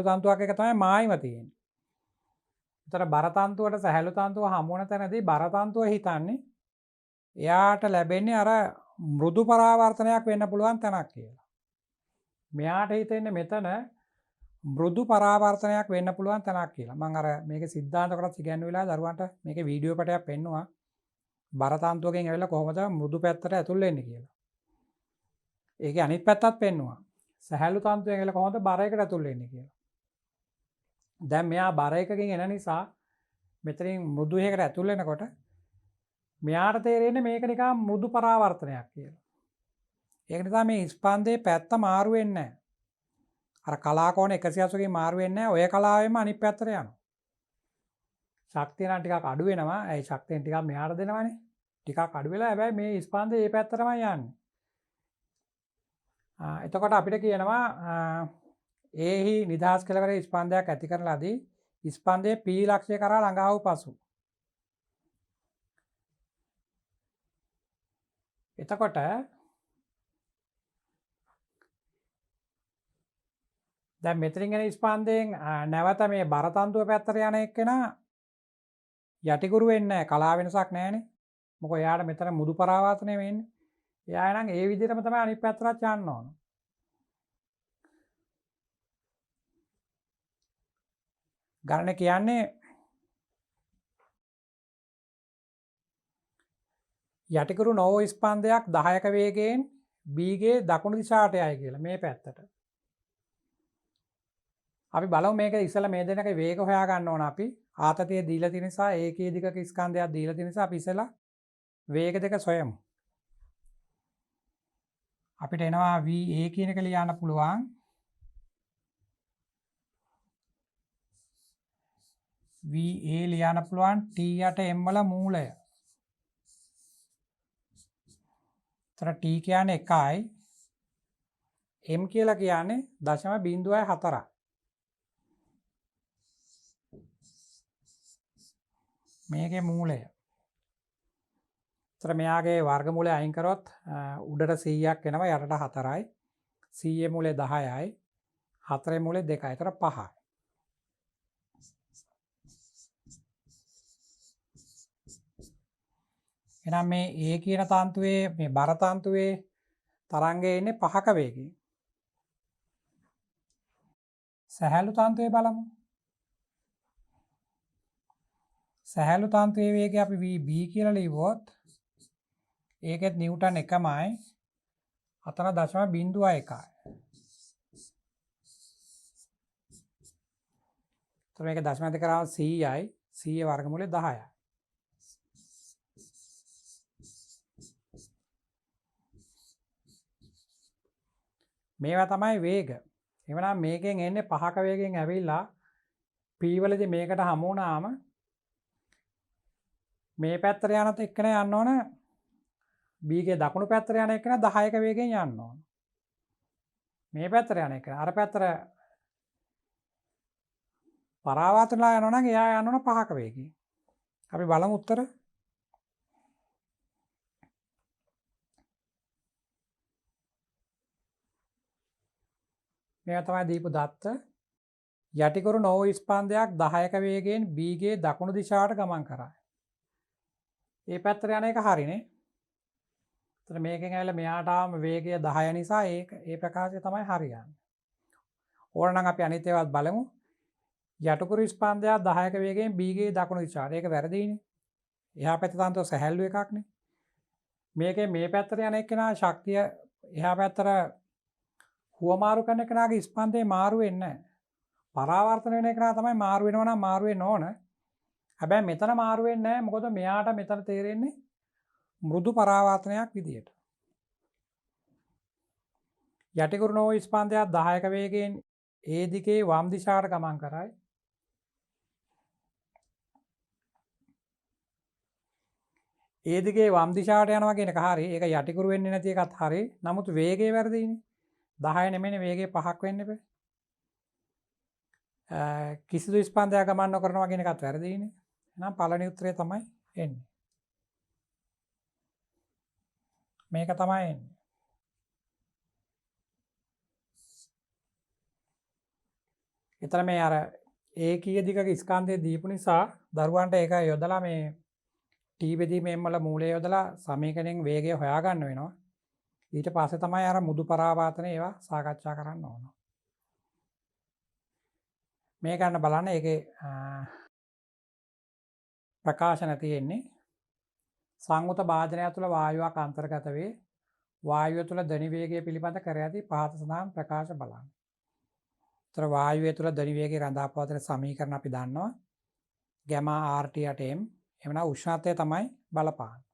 තන්තුවක එක තමයි මායිම තියෙන්නේ. ඒතර බර තන්තුවට සැහැල්ලු තන්තුව හමු වෙන තැනදී බර තන්තුව හිතන්නේ එයාට ලැබෙන්නේ අර මෘදු පරාවර්තනයක් වෙන්න පුළුවන් තැනක් කියලා. මෙයාට හිතෙන්නේ මෙතන මෘදු පරාවර්තනයක් වෙන්න පුළුවන් තැනක් කියලා. මම අර මේකේ සිද්ධාන්ත කොටස් ඉගෙනුවෙලා දරුවන්ට මේකේ වීඩියෝ පටයක් පෙන්නුවා. බර තන්තුවකින් ඇවිල්ලා කොහොමද මෘදු පැත්තට ඇතුල් වෙන්නේ කියලා. ඒකේ අනිත් පැත්තත් පෙන්නුවා. සැහැල්ලු තන්තුවෙන් ඇවිල්ලා කොහොමද බර එකට ඇතුල් වෙන්නේ කියලා. දැන් මෙයා බර එකකින් එන නිසා මෙතනින් මෘදු එකකට ඇතුල් වෙනකොට මෙයාට තේරෙන්නේ මේක නිකන් මෘදු පරාවර්තනයක් කියලා. ඒක නිසා මේ ස්පන්දේ පැත්ත මාරු වෙන්නේ නැහැ. අර කලාකෝණ 180කින් මාරු වෙන්නේ නැහැ. ඔය කලාවෙම අනිත් පැත්තට යනවා. ශක්තිය නම් ටිකක් අඩු වෙනවා. ඒ ශක්තියෙන් ටිකක් මෙහාට දෙනවනේ. ටිකක් අඩු වෙලා හැබැයි මේ ස්පන්දේ මේ පැත්තටමයි යන්නේ. එතකොට අපිට කියනවා ඒහි නිදහස් කෙළවරේ ස්පන්දයක් ඇති කරලාදී ස්පන්දයේ පීලක්ෂය කරා ළඟා වූ පසු. එතකොට දැන් මෙතනින් එන ස්පන්දයෙන් නැවත මේ බර තන්තුව පැත්තට යන එක්කෙනා යටිකුරු වෙන්නේ නැහැ. කලා වෙනසක් නැහැනේ. මොකද එයාට මෙතන මුදු පරාවර්තනය වෙන්නේ. එයා නම් ඒ විදිහටම තමයි අනිත් පැත්තට යන්න ඕන. ගණන කියන්නේ යටිකුරු නොවෝ ස්පන්දයක් 10ක වේගයෙන් B ගේ දකුණු දිශාවට යයි කියලා මේ පැත්තට. අපි බලමු මේක ඉස්සෙල්ලා මේ දෙනක වේග හොයා ගන්න ඕන අපි. ආතතිය දීලා තියෙන නිසා ඒකී දිගක ස්කන්ධයක් දීලා තියෙන නිසා අපි ඉස්සෙල්ලා වේග දෙක සොයමු. අපිට එනවා VA කියන එක ලියන්න පුළුවන්. VA ලියන්න පුළුවන් T යට M වල මූලය. තර T කියන්නේ 1යි. M කියලා කියන්නේ 0.04යි. මේකේ මූලය. තර මෙයාගේ වර්ගමූලය අයින් කරොත් උඩට 100ක් එනවා යටට 4යි. 100 මූලය 10යි. 4 මූලය 2යි. තර 5යි. එහෙනම් මේ A කියන තන්තුවේ මේ බර තන්තුවේ තරංගය එන්නේ 5ක වේගයෙන්. සැහැල්ලු තන්තුවේ බලමු. සැහැල්ලු තන්තුවේ වේගය අපි VB කියලා ලියුවොත් ඒකෙත් නිව්ටන් එකමයි. අතන 0.01යි. එතකොට මේක 0.2 කරාම 100යි. 100 වර්ගමූලය 10යි. මේවා තමයි වේග. එවනම් මේකෙන් එන්නේ 5ක වේගයෙන් ඇවිල්ලා P වලදී මේකට හමු වුණාම මේ පැත්තට යනත් එක්කන යන්න ඕන B ගේ දකුණු පැත්තට යන එක්කන 10ක වේගයෙන් යන්න ඕන. මේ පැත්තට යන එක. අර පැත්තට පරාවර්තනලා යනවා නම් එයා යනවා 5ක වේගයෙන්. අපි බලමු උත්තර. මේවා තමයි දීපු දත්ත. යටිකුරු නෝ ස්පන්දයක් 10ක වේගයෙන් B ගේ දකුණු දිශාවට ගමන් කරයි. මේ පැත්තට යන එක හරිනේ. එතන මේකෙන් ඇවිල්ලා මෙයාට ආවම වේගය 10 නිසා ඒ ප්‍රකාශය තමයි හරියන්නේ. ඕනනම් අපි අනිත් ඒවාත් බලමු. යටිකුරු ස්පන්දයක් 10ක වේගයෙන් B ගේ දකුණු දිශාවට. ඒක වැරදිනේ. එහා පැත්තේ තන්තෝ සැහැල්ලු එකක්නේ. මේකේ මේ පැත්තට යන එක්කෙනා ශක්තිය එහා පැත්තට හුවමාරු කරන කෙනාගේ ස්පන්දේ මාරු වෙන්නේ නැහැ. පරාවර්තන වෙන කෙනා තමයි මාරු වෙනවා නම් මාරු වෙන්න ඕන. හැබැයි මෙතන මාරු වෙන්නේ නැහැ. මොකද මෙයාට මෙතන තේරෙන්නේ මෘදු පරාවර්තනයක් විදියට. යටිකුරු නෝ ස්පන්දයක් 10ක වේගයෙන් ඒ දිගේ වම් දිශාවට ගමන් කරයි. ඒ දිගේ වම් දිශාවට යනවා කියන එක හරි. ඒක යටිකුරු වෙන්නේ නැති එකත් හරි. නමුත් වේගය වැරදිනේ. 10 නෙමෙයිනේ වේගය 5ක් වෙන්න බෑ. කිසිදු ස්පන්දයක් ගමන් නොකරනවා කියන එකත් වැරදිනේ. එහෙනම් පළවෙනි උත්තරය තමයි එන්නේ. මේක තමයි එන්නේ. එතන මේ අර ඒකීය දිගක ස්කන්ධය දීපු නිසා දරුවන්ට ඒක යොදලා මේ ටී බෙදීමෙන් වල මූලය යොදලා සමීකරණයෙන් වේගය හොයාගන්න වෙනවා. ඊට පස්සේ තමයි අර මුදු පරාවර්තන ඒවා සාකච්ඡා කරන්න ඕන. මේ ගන්න බලන්න ඒකේ ප්‍රකාශන තියෙන්නේ සංයුත භාජනය තුළ වායුවක් අන්තර්ගත වේ. වායුව තුළ ධනි වේගය පිළිබඳ කර ඇති පහත සඳහන් ප්‍රකාශ බලන්න. ඒතර වායුව තුළ ධනි වේගය රඳා පවතින සමීකරණ අපි දන්නවා. ගැමා RT යට m එවනම් උෂ්ණත්වය තමයි බලපාන්නේ.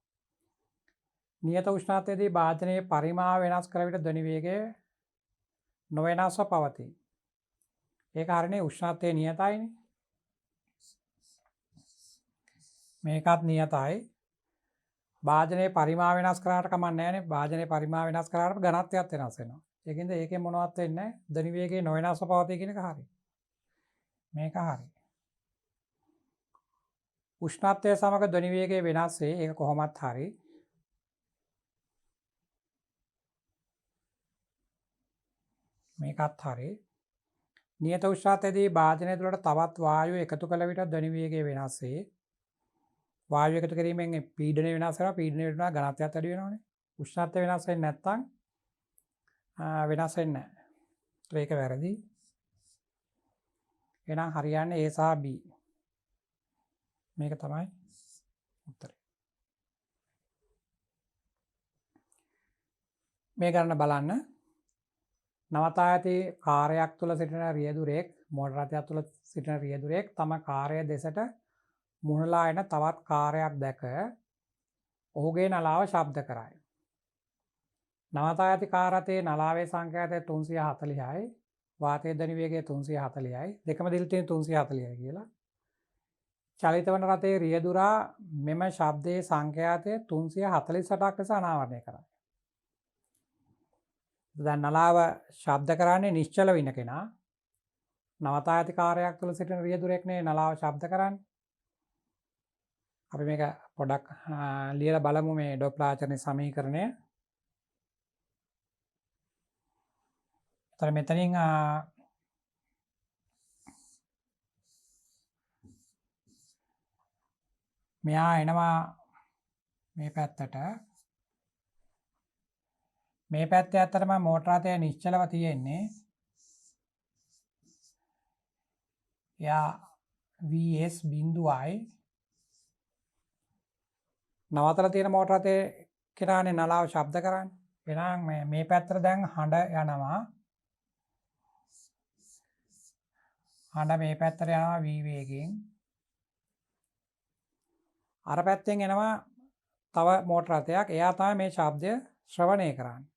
නියත උෂ්ණත්වයේදී භාජනයේ පරිමාව වෙනස් කළ විට ධනි වේගය නොවෙනස්ව පවතී. ඒක හරිනේ උෂ්ණත්වය නියතයිනේ. මේකත් නියතයි. භාජනයේ පරිමාව වෙනස් කරාට කමක් නැහැනේ. භාජනයේ පරිමාව වෙනස් කරාට ඝනත්වයත් වෙනස් වෙනවා. ඒකින්ද ඒකේ මොනවත් වෙන්නේ නැහැ. ධනි වේගයේ නොවෙනස්ව පවතී කියන එක හරි. මේක හරි. උෂ්ණත්වය සමග ධනි වේගය වෙනස් වේ. ඒක කොහොමත් හරි. මේකත් හරි. නියත උෂ්ණත්වයේදී භාජනය තුළට තවත් වායුව එකතු කළ විට ධනි වේගය වෙනස් වේ. වායුව එකතු කිරීමෙන් පීඩනය වෙනස් වෙනවා. පීඩනය වෙනවා ඝනත්වයත් වැඩි වෙනවනේ. උෂ්ණත්වය වෙනස් වෙන්නේ නැත්නම් වෙනස් වෙන්නේ නැහැ. ඒක වැරදි. එහෙනම් හරියන්නේ A සහ B. මේක තමයි උත්තරේ. මේ ගණන බලන්න. නවතායතේ කාර්යයක් තුළ සිටින රියදුරෙක් මෝටර රථයක් තුළ සිටින රියදුරෙක් තම කාර්යය දෙසට මුහුණලා එන තවත් කාර්යයක් දැක ඔහුගේ නලාව ශබ්ද කරයි. නවතායති කාර් රථයේ නලාවේ සංඛ්‍යාතය 340යි වාතයේ ධනි වේගය 340යි දෙකම දීලා තියෙන 340යි කියලා. චලිත වන රථයේ රියදුරා මෙම ශබ්දයේ සංඛ්‍යාතය 348ක් ලෙස අනාවරණය කරයි. දැන් නලාව ශබ්ද කරන්නේ නිශ්චල වෙන කෙනා. නවතායති කාර්යයක් තුළ සිටින රියදුරෙක්නේ නලාව ශබ්ද කරන්නේ. අපි මේක පොඩක් ලියලා බලමු මේ ඩොප්ලර් සමීකරණය. එතන මෙතනින් මෙයා එනවා මේ පැත්තට. මේ පැත්තේ ඇත්තටම මෝටර රථය නිශ්චලව තියෙන්නේ. එයා VS බිඳුවයි. නවතලා තියෙන මෝටර රථයේ කෙනානේ නලාව ශබ්ද කරන්නේ. එහෙනම් මේ පැත්තට දැන් හඬ යනවා. හඬ මේ පැත්තට යනවා V වේගයෙන්. අර පැත්තෙන් එනවා තව මෝටර රථයක්. එයා තමයි මේ ශබ්දය ශ්‍රවණය කරන්නේ.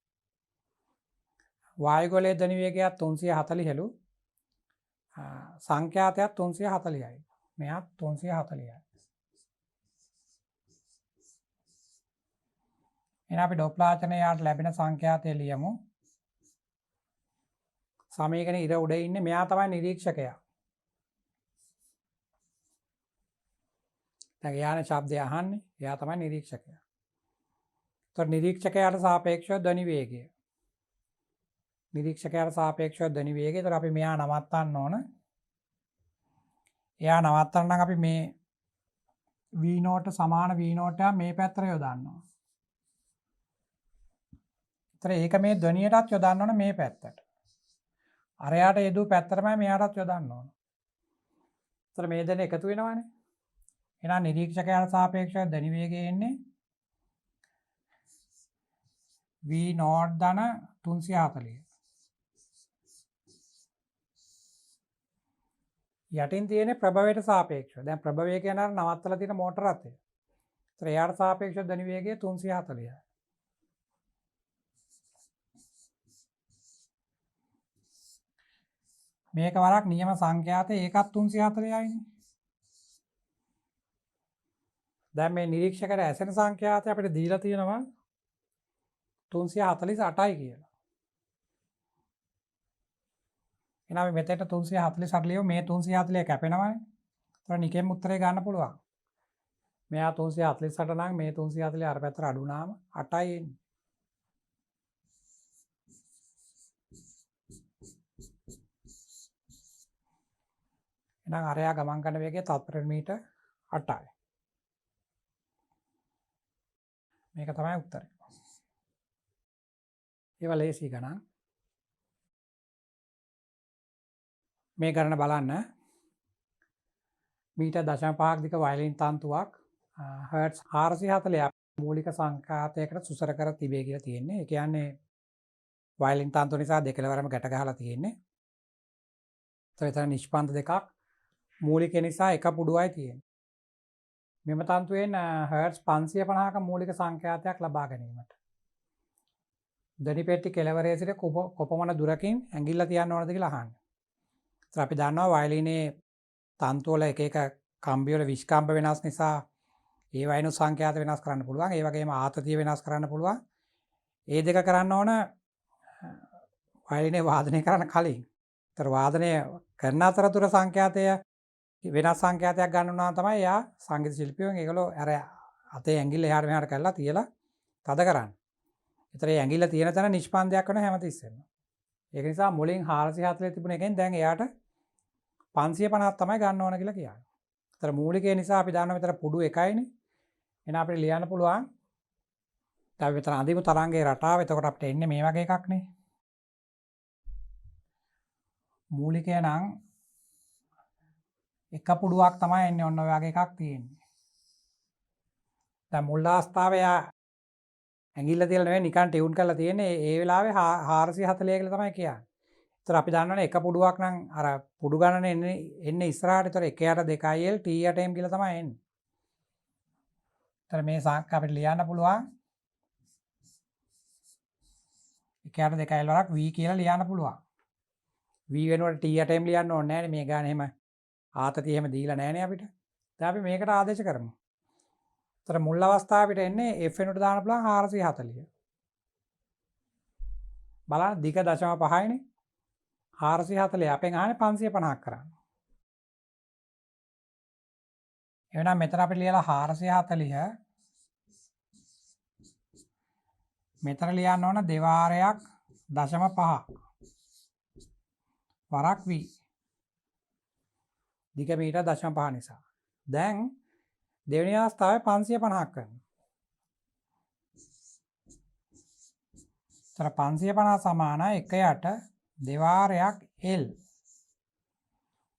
වායුගෝලයේ ධනි වේගයක් 340ලු. සංඛ්‍යාතයක් 340යි. මෙයාත් 340යි. එහෙනම් අපි ඩොප්ලර් යාට ලැබෙන සංඛ්‍යාතය ලියමු. සමීකරණේ ඉර උඩ ඉන්නේ මෙයා තමයි නිරීක්ෂකයා. දැන් එයානේ ශබ්දය අහන්නේ. එයා තමයි නිරීක්ෂකයා. ඒතර නිරීක්ෂකයාට සාපේක්ෂව ධ්වනි වේගය. නිරීක්ෂකයාට සාපේක්ෂව ධ්වනි වේගය. ඒතර අපි මෙයා නවත්තන්න ඕන. එයා නවත්තන්න නම් අපි මේ V0 සමාන V0 එක මේ පැත්තට යොදන්න ඕන. ඒතර ඒක මේ ධ්වනියටත් යොදන්න ඕන මේ පැත්තට. අරයාට යෙදුව පැත්තටමයි මෙයාටත් යොදන්න ඕන. ඒතර මේ දෙන එකතු වෙනවනේ. එහෙනම් නිරීක්ෂකයාට සාපේක්ෂව ධ්වනි වේගය එන්නේ V0 ධන 340. යටින් තියෙන්නේ ප්‍රභවයට සාපේක්ෂව. දැන් ප්‍රභවය කියන්නේ අර නවත්තලා තියෙන මෝටර රථය. ඒතර එයාට සාපේක්ෂව ධ්වනි වේගය 340යි. මේක වරක් නියම සංඛ්‍යාතේ ඒකත් 340යිනේ. දැන් මේ නිරීක්ෂකයට ඇසෙන සංඛ්‍යාතය අපිට දීලා තියෙනවා 348යි කියලා. එහෙනම් අපි මෙතෙන්ට 348 ලියමු. මේ 340 කැපෙනවනේ. ඒතර නිකෙම උත්තරේ ගන්න පුළුවන්. මෙයා 348 නම් මේ 340 අර පැත්තට අඩු වුණාම 8යි එන්නේ. එහෙනම් අරයා ගමන් කරන වේගය තත්පර මීටර් 8යි. මේක තමයි උත්තරේ. ඒවා ලේසි ගණන්. මේ ගණන බලන්න. මීටර් 0.5ක් දිග වයලින් තන්තුවක් හර්ට්ස් 440 මූලික සංඛ්‍යාතයකට සුසර කර තිබේ කියලා තියෙන්නේ. ඒ කියන්නේ වයලින් තන්තුව නිසා දෙකලවරම ගැට ගහලා තියෙන්නේ. ඒතර නිෂ්පන්ද දෙකක් මූලික නිසා එක පුඩුවයි තියෙන්නේ. මෙම තන්තුවෙන් හර්ට්ස් 550ක මූලික සංඛ්‍යාතයක් ලබා ගැනීමට ධ්වනි පෙට්ටි කෙළවරේ සිට කොපමණ දුරකින් ඇඟිල්ල තියන්න ඕනද කියලා අහන්නේ. ඒත් අපි දන්නවා වයලිනේ තන්තු වල එක එක කම්බි වල විස්කම්බ වෙනස් නිසා ඒ වයින් සංඛ්‍යාත වෙනස් කරන්න පුළුවන්. ඒ වගේම ආතතිය වෙනස් කරන්න පුළුවන්. ඒ දෙක කරන්න ඕන වයලිනේ වාදනය කරන්න කලින්. ඒතර වාදනය කරන අතරතුර සංඛ්‍යාතය වෙනස් සංඛ්‍යාතයක් ගන්න උනා තමයි එයා සංගීත ශිල්පියෝ ඒගොල්ලෝ අර අතේ ඇඟිල්ල එහාට මෙහාට කරලා තියලා තද කරන්නේ. ඒතර ඒ ඇඟිල්ල තියෙන තැන නිෂ්පන්දයක් වෙන හැමතිස්සෙම. ඒක නිසා මුලින් 440 තිබුණ එකෙන් දැන් එයාට 550ක් තමයි ගන්න ඕන කියලා කියන්නේ. ඒතර මූලිකේ නිසා අපි දන්නවා මෙතන පුඩු එකයිනේ. එහෙනම් අපිට ලියන්න පුළුවන්. දැන් මෙතන අඳිමු තරංගයේ රටාව. එතකොට අපිට එන්නේ මේ වගේ එකක් නේ. මූලිකය නම් එක පුඩුවක් තමයි එන්නේ ඔන්න ඔය වගේ එකක් තියෙන්නේ. දැන් මුල් අවස්ථාවේ ඇඟිල්ල තියලා නෙවෙයි නිකන් ටියුන් කරලා තියෙන්නේ. ඒ වෙලාවේ 440 කියලා තමයි කියන්නේ. ඒතර අපි දන්නවනේ එක පුඩුවක් නම් අර පුඩු ගණන එන්නේ ඉස්සරහට. ඒතර 1යට 2L T යට M කියලා තමයි එන්නේ. ඒතර මේ සංඛ්‍යා අපිට ලියන්න පුළුවන්. 1යට 2L වරක් V කියලා ලියන්න පුළුවන්. V වෙනුවට T යට M ලියන්න ඕනේ නැහැ නේ. මේ ගාන එහෙම ආතතිය එහෙම දීලා නැහැ නේ අපිට. දැන් අපි මේකට ආදේශ කරමු. ඒතර මුල් අවස්ථාවේ අපිට එන්නේ F වෙනුවට දාන්න පුළුවන් 440. බලන්න දිග 0.5යිනේ. 440 අපෙන් අහන්නේ 550ක් කරන්න. එහෙනම් මෙතන අපිට ලියලා 440 මෙතන ලියන්න ඕන දෙවාරයක් 0.5 වරක් V. දිග මීටර් 0.5 නිසා. දැන් දෙවෙනි අවස්ථාවේ 550ක් කරනවා. ඒතර 550 සමාන 1යට දෙවාරයක් L.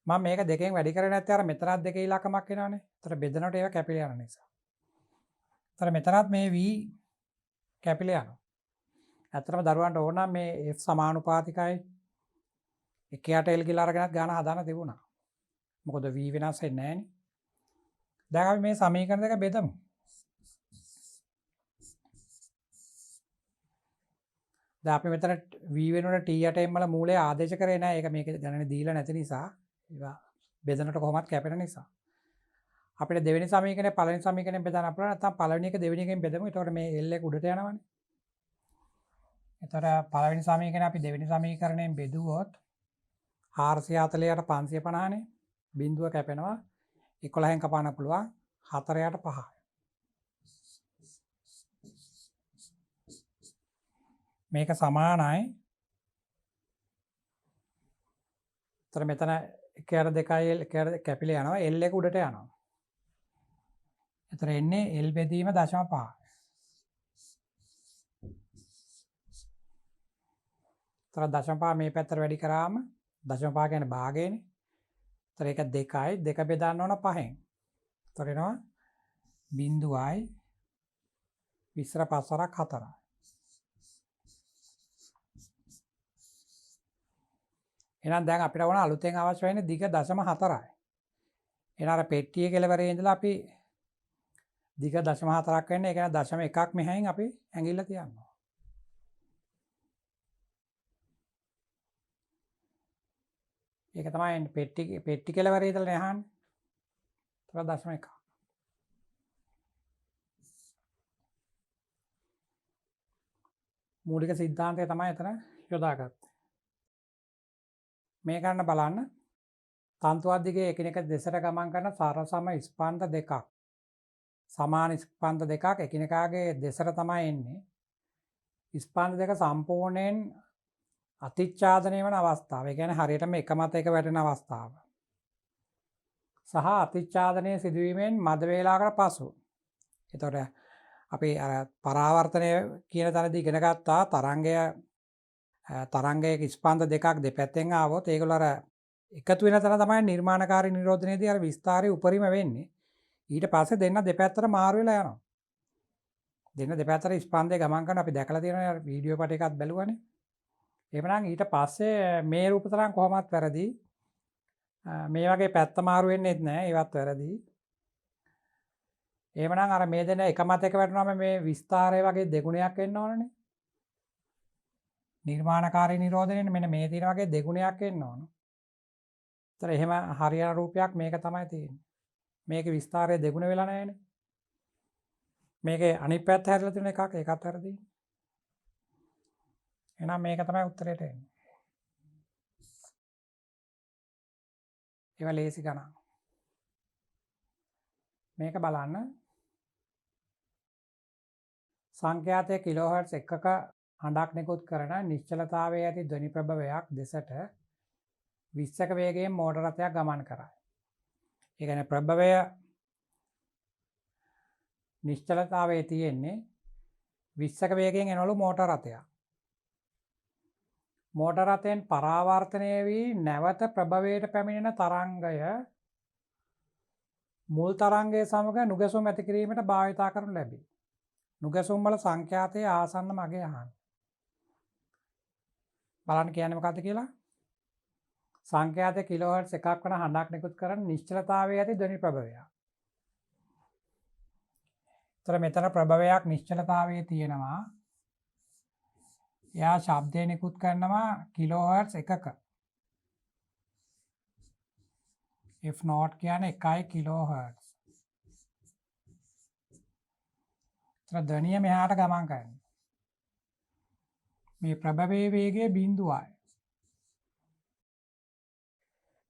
මම මේක දෙකෙන් වැඩි කරේ නැත්නම් අර මෙතනත් දෙකේ ඉලක්කමක් එනවනේ. ඒතර බෙදනකොට ඒවා කැපිලා යන නිසා. ඒතර මෙතනත් මේ V කැපිලා යනවා. ඇත්තටම දරුවන්ට ඕන නම් මේ F සමානුපාතිකයි 1යට L කියලා අරගෙනත් ගාන හදාන්න තිබුණා. මොකද V වෙනස් වෙන්නේ නැහැනේ. දැන් අපි මේ සමීකරණ දෙක බෙදමු. දැන් අපි මෙතන V වෙනුවට T යට M වල මූලය ආදේශ කරේ නැහැ. ඒක මේක ගණනේ දීලා නැති නිසා ඒවා බෙදනට කොහොමත් කැපෙන නිසා. අපිට දෙවෙනි සමීකරණය පළවෙනි සමීකරණයෙන් බෙදන්න පුළුවන්. නැත්නම් පළවෙනි එක දෙවෙනි එකෙන් බෙදමු. එතකොට මේ L එක උඩට යනවනේ. එතකොට පළවෙනි සමීකරණය අපි දෙවෙනි සමීකරණයෙන් බෙදුවොත් 440ට 550නේ බිඳුව කැපෙනවා 11න් කපාන්න පුළුවන් 4ට 5. මේක සමානයි. එතන මෙතන 1ට 2යි 1ට කැපිලා යනවා L එක උඩට යනවා. එතන එන්නේ L බෙදීම 0.5. එතන 0.5 මේ පැත්තට වැඩි කරාම 0.5 කියන්නේ භාගයනේ. එතන ඒක 2යි 2 බෙදන්න ඕන 5න්. එතන එනවා 0.20යි 20ට 5 වරක් 4යි. එහෙනම් දැන් අපිට ඕන අලුතෙන් අවශ්‍ය වෙන්නේ දිග 0.4යි. එහෙනම් අර පෙට්ටියේ කෙලවරේ ඉඳලා අපි දිග 0.4ක් වෙන්නේ ඒ කියන්නේ 0.1ක් මෙහෙන් අපි ඇඟිල්ල තියනවා. ඒක තමයි පෙට්ටි කෙලවරේ ඉඳලා යහන්නේ. ඒක 0.1. මූලික සිද්ධාන්තය තමයි එතන යොදාගත්තේ. මේ ගන්න බලන්න තන්තුවක් දිගේ එකිනෙක දෙසට ගමන් කරන සරසම ස්පන්ද දෙකක්. සමාන ස්පන්ද දෙකක් එකිනෙකාගේ දෙසට තමයි එන්නේ. ස්පන්ද දෙක සම්පූර්ණයෙන් අතිච්ඡාදනය වන අවස්ථාව. ඒ කියන්නේ හරියටම එක මත එක වැටෙන අවස්ථාව. සහ අතිච්ඡාදනයේ සිදුවීමෙන් මද වේලාවකට පසු. එතකොට අපි අර පරාවර්තනය කියන තැනදී ඉගෙන ගත්තා තරංගයක ස්පන්ද දෙකක් දෙපැත්තෙන් ආවොත් ඒගොල්ලෝ අර එකතු වෙන තැන තමයි නිර්මාණකාරී නිරෝධනයේදී අර විස්තරي උපරිම වෙන්නේ. ඊට පස්සේ දෙන්න දෙපැත්තට මාරු වෙලා යනවා. දෙන්න දෙපැත්තට ස්පන්දේ ගමන් කරන අපි දැකලා තියෙනවා වීඩියෝ පට එකක් බැලුවානේ. එහෙමනම් ඊට පස්සේ මේ රූප තරංග කොහොමවත් වැරදි. මේ වගේ පැත්ත මාරු වෙන්නේත් නැහැ. ඒවත් වැරදි. එහෙමනම් අර මේ දෙන එක මත එක වැටුනම මේ විස්තරය වගේ දෙගුණයක් වෙන්න ඕනනේ. නිර්මාණකාරී නිරෝධනයේ මෙන්න මේ තියෙන වගේ දෙගුණයක් එන්න ඕන. ඒතර එහෙම හරියන රූපයක් මේක තමයි තියෙන්නේ. මේකේ විස්තරය දෙගුණ වෙලා නැහැනේ. මේකේ අනිත් පැත්ත හැදලා තියෙන එකක් ඒකත් වැරදි. එහෙනම් මේක තමයි උත්තරේට එන්නේ. ඒවා ලේසි ගණන්. මේක බලන්න. සංඛ්‍යාතයේ කිලෝහර්ට්ස් එකක හඬක් නිකුත් කරන නිශ්චලතාවයේ ඇති ධ්වනි ප්‍රභවයක් දෙසට 20ක වේගයෙන් මෝටර රථයක් ගමන් කරයි. ඒ කියන්නේ ප්‍රභවය නිශ්චලතාවයේ තියෙන්නේ 20ක වේගයෙන් එනවලු මෝටර රථයක්. මෝටර රථයෙන් පරාවර්තනය වී නැවත ප්‍රභවයට පැමිණෙන තරංගය මුල් තරංගයේ සමග නුගසුම් ඇති කිරීමට භාවිතා කරනු ලැබේ. නුගසුම් වල සංඛ්‍යාතයේ ආසන්න මග යහන්. බලන්න කියන්නේ මොකද්ද කියලා? සංඛ්‍යාතයේ කිලෝහර්ට්ස් එකක් වන හඬක් නිකුත් කරන නිශ්චලතාවයේ ඇති ධ්වනි ප්‍රභවයක්. ඒතර මෙතන ප්‍රභවයක් නිශ්චලතාවයේ තියෙනවා. එයා ශබ්දය නිකුත් කරනවා කිලෝහර්ට්ස් එකක. F0 කියන්නේ 1 කිලෝහර්ට්ස්. ඒතර ධ්වනිය මෙහාට ගමන් කරනවා. මේ ප්‍රභවයේ වේගය 0යි.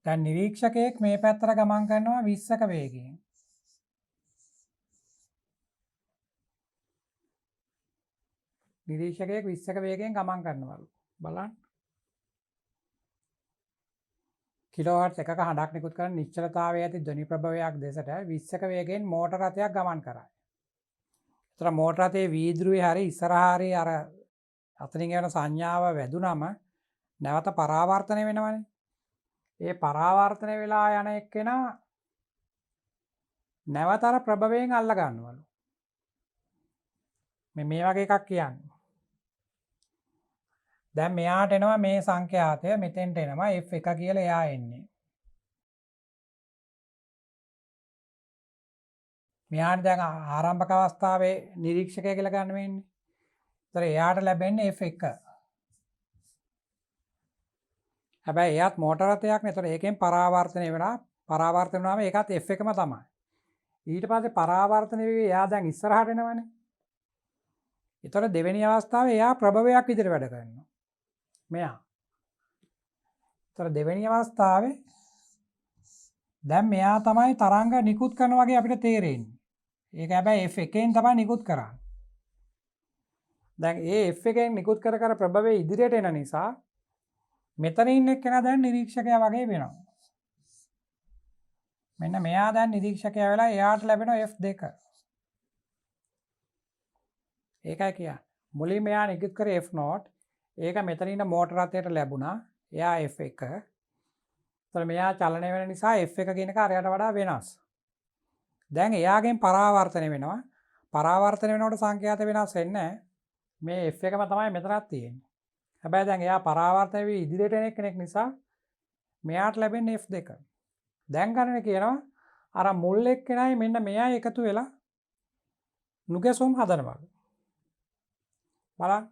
දැන් නිරීක්ෂකයෙක් මේ පැත්තට ගමන් කරනවා 20ක වේගයෙන්. නිරීක්ෂකයෙක් 20ක වේගයෙන් ගමන් කරනවලු. බලන්න. කිලෝහර්ට්ස් එකක හඬක් නිකුත් කරන නිශ්චලතාවයේ ඇති ධ්වනි ප්‍රභවයක් දෙසට 20ක වේගයෙන් මෝටර රථයක් ගමන් කරයි. ඒතර මෝටර රථයේ වීදුරුවේ හරි ඉස්සරහා හරි අර අතනින් යන සංඥාව වැදුනම නැවත පරාවර්තනය වෙනවනේ. ඒ පරාවර්තනය වෙලා යන එක්කෙනා නැවත අර ප්‍රභවයෙන් අල්ල ගන්නවලු. මේ වගේ එකක් කියන්නේ. දැන් මෙයාට එනවා මේ සංඛ්‍යාතය මෙතෙන්ට එනවා F1 කියලා එයා එන්නේ. මෙයාට දැන් ආරම්භක අවස්ථාවේ නිරීක්ෂකය කියලා ගන්න වෙන්නේ. ඒතර එයාට ලැබෙන්නේ F1. හැබැයි එයාත් මෝටර රථයක් නේ. ඒතර ඒකෙන් පරාවර්තනය වෙනවා. පරාවර්තන වුණාම ඒකත් F1ම තමයි. ඊට පස්සේ පරාවර්තනය වෙවි එයා දැන් ඉස්සරහට එනවනේ. ඒතර දෙවෙනි අවස්ථාවේ එයා ප්‍රභවයක් විදිහට වැඩ කරනවා. මෙයා. තොර දෙවෙනි අවස්ථාවේ දැන් මෙයා තමයි තරංග නිකුත් කරනවා වගේ අපිට තේරෙන්නේ. ඒක හැබැයි F1 තමයි නිකුත් කරන්නේ. දැන් ඒ F1 නිකුත් කර කර ප්‍රභවයේ ඉදිරියට එන නිසා මෙතන ඉන්න එක්කෙනා දැන් නිරීක්ෂකයා වගේ වෙනවා. මෙන්න මෙයා දැන් නිරීක්ෂකයා වෙලා එයාට ලැබෙනවා F2. ඒකයි කියන්නේ. මුලින්ම එයා නිකුත් කරේ F0. ඒක මෙතන ඉන්න මෝටර රථයට ලැබුණා. එයා F1. එතකොට මෙයා චලනය වෙන නිසා F1 කියන එක අරයට වඩා වෙනස්. දැන් එයාගෙන් පරාවර්තනය වෙනවා. පරාවර්තනය වෙනකොට සංඛ්‍යාත වෙනස් වෙන්නේ නැහැ. මේ F1ම තමයි මෙතනක් තියෙන්නේ. හැබැයි දැන් එයා පරාවර්තනය වී ඉදිරියට එන කෙනෙක් නිසා මෙයාට ලැබෙන්නේ F2. දැන් ගණනේ කියනවා අර මුල් එක්කෙනයි මෙන්න මෙයයි එකතු වෙලා නුගැසුම් හදනවා. බලන්න.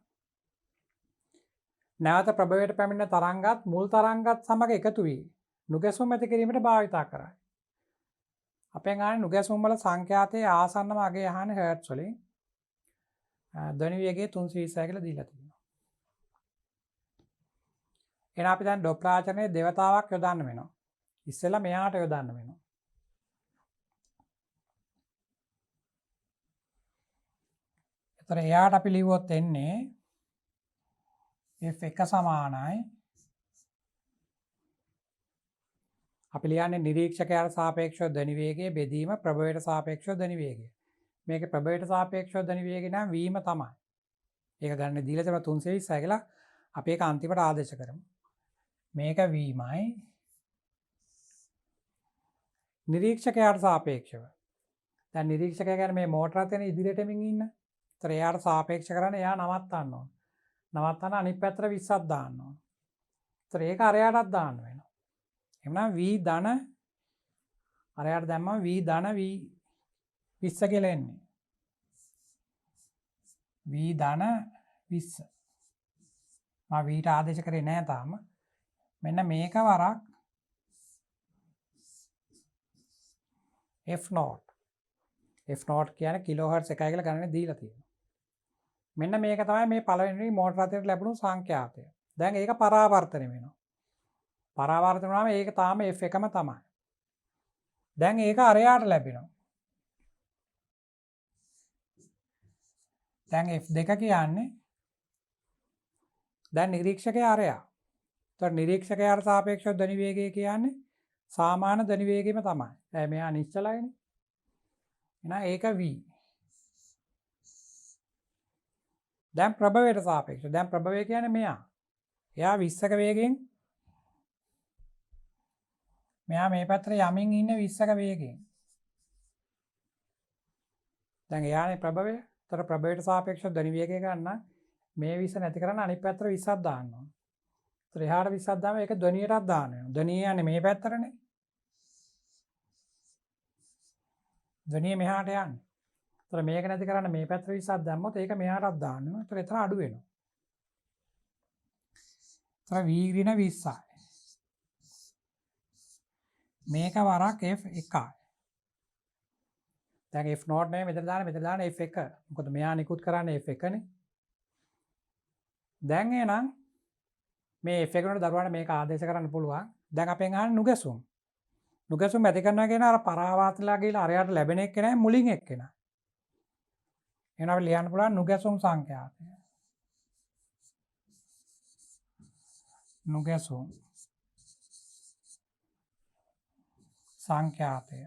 නැවත ප්‍රභවයට පැමිණෙන තරංගත් මුල් තරංගත් සමග එකතු වී නුගැසුම් ඇති කිරීමට භාවිතා කරයි. අපෙන් ආන්නේ නුගැසුම් වල සංඛ්‍යාතයේ ආසන්නම අගය අහන්නේ හර්ට්ස් වලින්. ධ්වනි වේගය 320 කියලා දීලා තියෙනවා. එහෙනම් අපි දැන් ඩොප්ලර් ආචරණයේ දෙවතාවක් යොදන්න වෙනවා. ඉස්සෙල්ලා මෙයාට යොදන්න වෙනවා. එතකොට එයාට අපි ලිව්වොත් එන්නේ F1 සමානයි අපි ලියන්නේ නිරීක්ෂකයාට සාපේක්ෂව ධ්වනි වේගයේ බෙදීම ප්‍රභවයට සාපේක්ෂව ධ්වනි වේගය. මේකේ ප්‍රභවයට සාපේක්ෂව ධ්වනි වේගය නම් වීම තමයි. ඒක ගන්න දීලා තියෙනවා 320 කියලා අපි ඒක අන්තිමට ආදේශ කරමු. මේක වීමයි නිරීක්ෂකයාට සාපේක්ෂව. දැන් නිරීක්ෂකයා කියන්නේ මේ මෝටර රථයෙන් ඉදිරියට එමින් ඉන්න. ඒතර එයාට සාපේක්ෂ කරන්නේ එයා නවත්තන්න ඕන. නවත්තන අනිත් පැත්තට 20ක් දාන්න ඕන. ඒතර ඒක අරයටත් දාන්න වෙනවා. එහෙනම් v ධන අරයට දැම්මම v ධන v 20 කියලා එන්නේ. v ධන 20. මම v ට ආදේශ කරේ නැහැ තාම. මෙන්න මේක වරක් F0. F0 කියන්නේ කිලෝහර්ට්ස් එකයි කියලා ගණනේ දීලා තියෙනවා. මෙන්න මේක තමයි මේ පළවෙනි මෝටර රථයට ලැබුණු සංඛ්‍යාතය. දැන් ඒක පරාවර්තනය වෙනවා. පරාවර්තන වුණාම ඒක තාම F1ම තමයි. දැන් ඒක අරයාට ලැබෙනවා. දැන් F2 කියන්නේ දැන් නිරීක්ෂකයා අරයා. ඒතකොට නිරීක්ෂකයාට සාපේක්ෂව ධ්වනි වේගය කියන්නේ සාමාන්‍ය ධ්වනි වේගයම තමයි. දැන් මෙයා නිශ්චලයිනේ. එහෙනම් ඒක v. දැන් ප්‍රභවයට සාපේක්ෂව. දැන් ප්‍රභවය කියන්නේ මෙයා. එයා 20ක වේගයෙන් මෙයා මේ පැත්තට යමින් ඉන්න 20ක වේගයෙන්. දැන් එයානේ ප්‍රභවය. ඒතර ප්‍රභවයට සාපේක්ෂව ධ්වනි වේගය ගන්න මේ 20 නැති කරන්න අනිත් පැත්තට 20ක් දාන්න ඕන. ඒතර එහාට 20ක් දාම ඒක ධ්වනියටත් දාන්න වෙනවා. ධ්වනිය යන්නේ මේ පැත්තටනේ. ධ්වනිය මෙහාට යන්නේ. ඒතර මේක නැති කරන්න මේ පැත්තට 20ක් දැම්මොත් ඒක මෙහාටත් දාන්න වෙනවා. ඒතර එතන අඩු වෙනවා. ඒතර v ඍණ 20යි. මේක වරක් F1යි. දැන් F0 නෙමෙයි මෙතන දාන්නේ F1. මොකද මෙයා නිකුත් කරන්නේ F1නේ. දැන් එහෙනම් මේ F1 වලට දරුවාට මේක ආදේශ කරන්න පුළුවන්. දැන් අපෙන් අහන්නේ නුගැසුම්. නුගැසුම් ඇති කරනවා කියන අර පරාවර්තනලා ගිහලා අරයට ලැබෙන එක්කෙනා මුලින් එක්කෙනා. එහෙනම් අපි ලියන්න පුළුවන් නුගැසුම් සංඛ්‍යාතය. නුගැසුම් සංඛ්‍යාතය.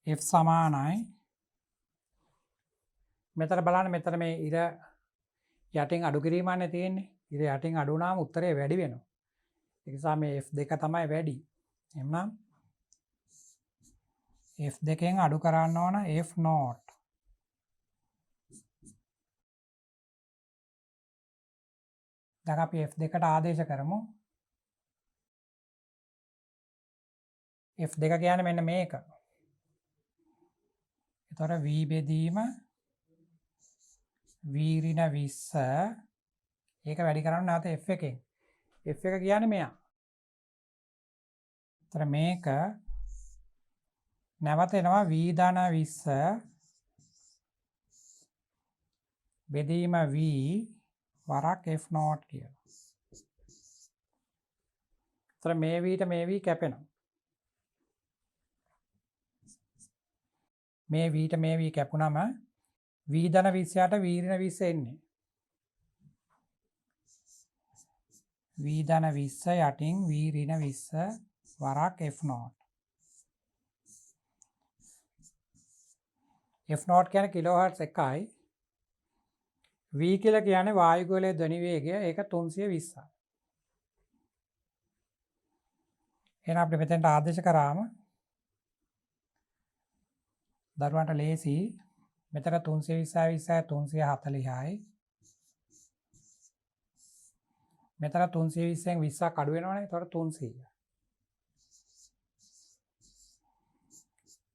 F සමානයි මෙතන බලන්න මෙතන මේ ඉර යටින් අඩු කිරීමන්නේ තියෙන්නේ. ඉර යටින් අඩු වුණාම උත්තරේ වැඩි වෙනවා. ඒ නිසා මේ F2 තමයි වැඩි. එහෙනම් F2ෙන් අඩු කරන්න ඕන F0. දැන් අපි F2ට ආදේශ කරමු. F2 කියන්නේ මෙන්න මේක. එතකොට v බෙදීම v ඍණ 20 ඒක වැඩි කරන්න නැවත F1. F1 කියන්නේ මෙයා. එතකොට මේක නැවත එනවා v ධන 20 බෙදීම v වරක් F naught කියලා. එතන මේ vට මේ v කැපෙනවා. මේ vට මේ v කැපුණම v ධන 20ට v ඍණ 20 එන්නේ. v ධන 20 යටින් v ඍණ 20 වරක් F naught. F naught කියන්නේ කිලෝහර්ට්ස් 1යි. v කියලා කියන්නේ වායු ගෝලයේ ධ්වනි වේගය. ඒක 320යි. එහෙනම් අපිට මෙතෙන්ට ආදේශ කරාම දරුවන්ට ලේසි. මෙතන 320යි 20යි 340යි. මෙතන 320න් 20ක් අඩු වෙනවනේ. ඒතකොට 300.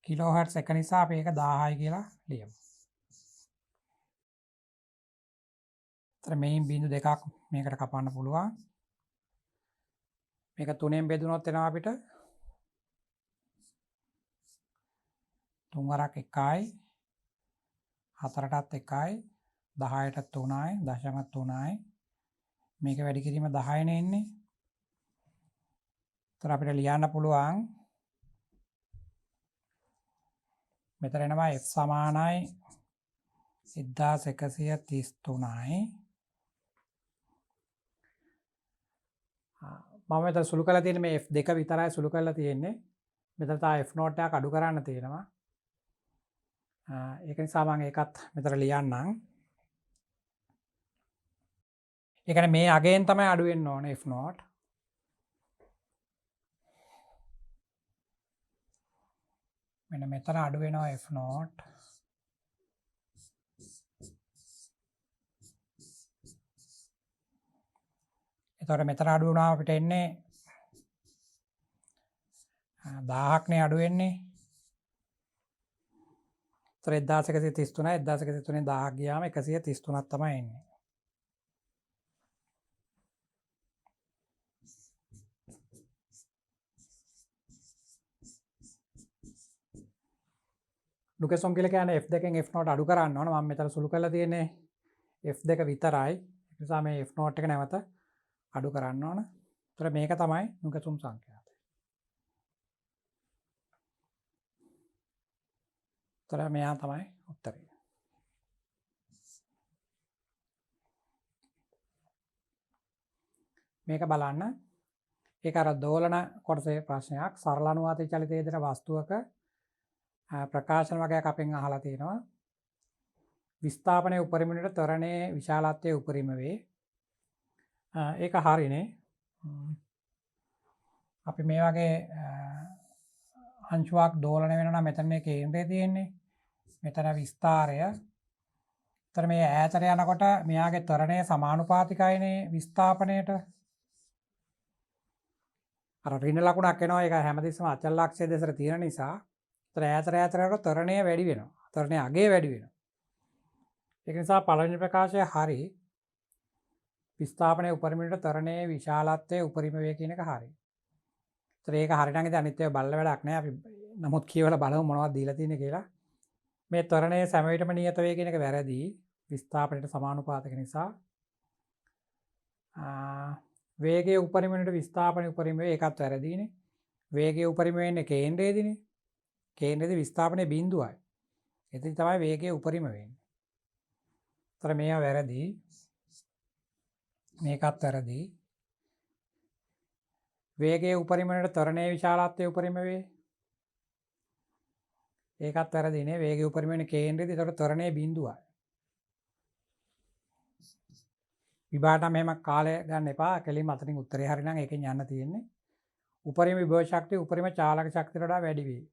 කිලෝහර්ට්ස් 1 නිසා අපි ඒක 1000යි කියලා ලියමු. එතන මේන් බිංදු දෙකක් මේකට කපන්න පුළුවන්. මේක 3ෙන් බෙදුනොත් එනවා අපිට 3 වරක් 1යි 4ටත් 1යි 10ටත් 3යි 0.3යි මේක වැඩි කිරීම 10නේ එන්නේ. එතන අපිට ලියන්න පුළුවන් මෙතන එනවා F සමානයි 1133යි. මම මෙතන සුළු කරලා තියෙන්නේ මේ F2 විතරයි සුළු කරලා තියෙන්නේ. මෙතන තා F naught එකක් අඩු කරන්න තියෙනවා. ඒක නිසා මම ඒකත් මෙතන ලියන්නම්. ඒ කියන්නේ මේ අගයෙන් තමයි අඩු වෙන්න ඕනේ F naught. මෙන්න මෙතන අඩු වෙනවා F naught. එතකොට මෙතන අඩු වුණාම අපිට එන්නේ 1000ක් නේ අඩු වෙන්නේ. ඒතර 1133යි 1133න් 1000ක් ගියාම 133ක් තමයි එන්නේ. ලුකසොම් කියලා කියන්නේ F2න් F naught අඩු කරන්න ඕන. මම මෙතන සුළු කරලා තියෙන්නේ F2 විතරයි. ඒ නිසා මේ F naught එක නැවත අඩු කරන්න ඕන. ඒතර මේක තමයි ලුකසොම් සංඛ්‍යාත. ඒතර මෙයා තමයි උත්තරය. මේක බලන්න. ඒක අර දෝලන කොටසේ ප්‍රශ්නයක්. සරල අනුවාදී චලිතයේ දෙන වස්තුවක ප්‍රකාශන වගේක් අපෙන් අහලා තියෙනවා. විස්ථාපනයේ උපරිමයට ත්වරණයේ විශාලත්වයේ උපරිම වේ. ඒක හරිනේ. අපි මේ වගේ අංශුවක් දෝලණය වෙනවා නම් මෙතන මේ කේන්ද්‍රය තියෙන්නේ. මෙතන විස්තාරය. ඒතර මේ ඈතට යනකොට මෙයාගේ ත්වරණය සමානුපාතිකයිනේ විස්ථාපනයට. අර ඍණ ලකුණක් එනවා. ඒක හැමතිස්සම අචල ලක්ෂය දෙසට තියෙන නිසා ඈතට යනකොට ත්වරණය වැඩි වෙනවා. ත්වරණයේ අගය වැඩි වෙනවා. ඒක නිසා පළවෙනි ප්‍රකාශය හරි. විස්ථාපනයේ උපරිමයට ත්වරණයේ විශාලත්වයේ උපරිම වේ කියන එක හරි. ඒතර ඒක හරිනම් ඉතින් අනිත් ඒවා බලලා වැඩක් නැහැ. අපි නමුත් කියවලා බලමු මොනවද දීලා තියෙන්නේ කියලා. මේ ත්වරණයේ සෑම විටම නියත වේ කියන එක වැරදි. විස්ථාපනයට සමානුපාතික නිසා. වේගයේ උපරිමයට විස්ථාපනයේ උපරිම වේ ඒකත් වැරදිනේ. වේගයේ උපරිම වෙන්නේ කේන්ද්‍රයේදීනේ. කේන්ද්‍රයේදී විස්ථාපනයේ බිඳුවයි. එතන තමයි වේගයේ උපරිම වෙන්නේ. ඒතර මේවා වැරදි. මේකත් වැරදි. වේගයේ උපරිමයට ත්වරණයේ විශාලත්වයේ උපරිම වේ. ඒකත් වැරදිනේ. වේගයේ උපරිම වෙන්නේ කේන්ද්‍රයේදී. ඒතකොට ත්වරණයේ බිඳුවයි. විභාගයට මෙහෙම කාලය ගන්න එපා. කෙලින්ම අතනින් උත්තරේ හරි නම් ඒකෙන් යන්න තියෙන්නේ. උපරිම විභව ශක්තිය උපරිම චාලක ශක්තියට වඩා වැඩි වේ.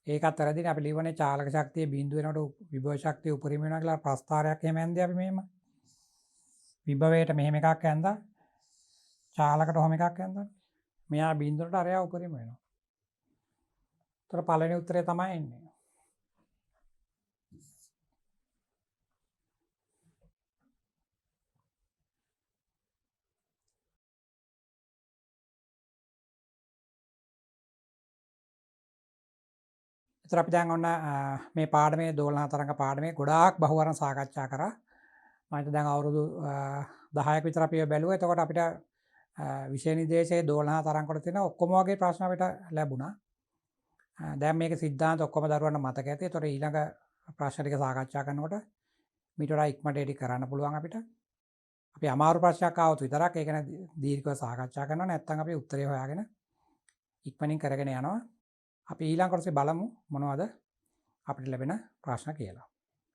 ඒකත් වැරදිනේ. අපි ලියවනේ චාලක ශක්තිය බිඳුව වෙනකොට විභව ශක්තිය උපරිම වෙනවා කියලා ප්‍රස්ථාරයක් එහෙම ඇන්දේ අපි මෙහෙම. විභවයට මෙහෙම එකක් ඇන්දා. චාලකට ඔහම එකක් ඇන්දා. මෙයා බිඳුවට අරයා උපරිම වෙනවා. ඒතර පළවෙනි උත්තරය තමයි එන්නේ. එතකොට අපි දැන් ඔන්න මේ පාඩමේ දෝලන තරංග පාඩමේ ගොඩාක් බහුවර්ණ සාකච්ඡා කරා. මට දැන් අවුරුදු 10ක් විතර අපි ඒවා බැලුවා. එතකොට අපිට විෂය නිර්දේශයේ 12 තරම් කොට තියෙන ඔක්කොම වගේ ප්‍රශ්න අපිට ලැබුණා. දැන් මේක සිද්ධාන්ත ඔක්කොම දරුවන්ට මතක ඇති. ඒතකොට ඊළඟ ප්‍රශ්න ටික සාකච්ඡා කරනකොට මීට වඩා ඉක්මනට ඒක කරන්න පුළුවන් අපිට. අපි අමාරු ප්‍රශ්නයක් ආවොත් විතරක් ඒක ගැන දීර්ඝව සාකච්ඡා කරනවා. නැත්නම් අපි උත්තරේ හොයාගෙන ඉක්මනින් කරගෙන යනවා. අපි ඊළඟ කොටසේ බලමු මොනවද අපිට ලැබෙන ප්‍රශ්න කියලා.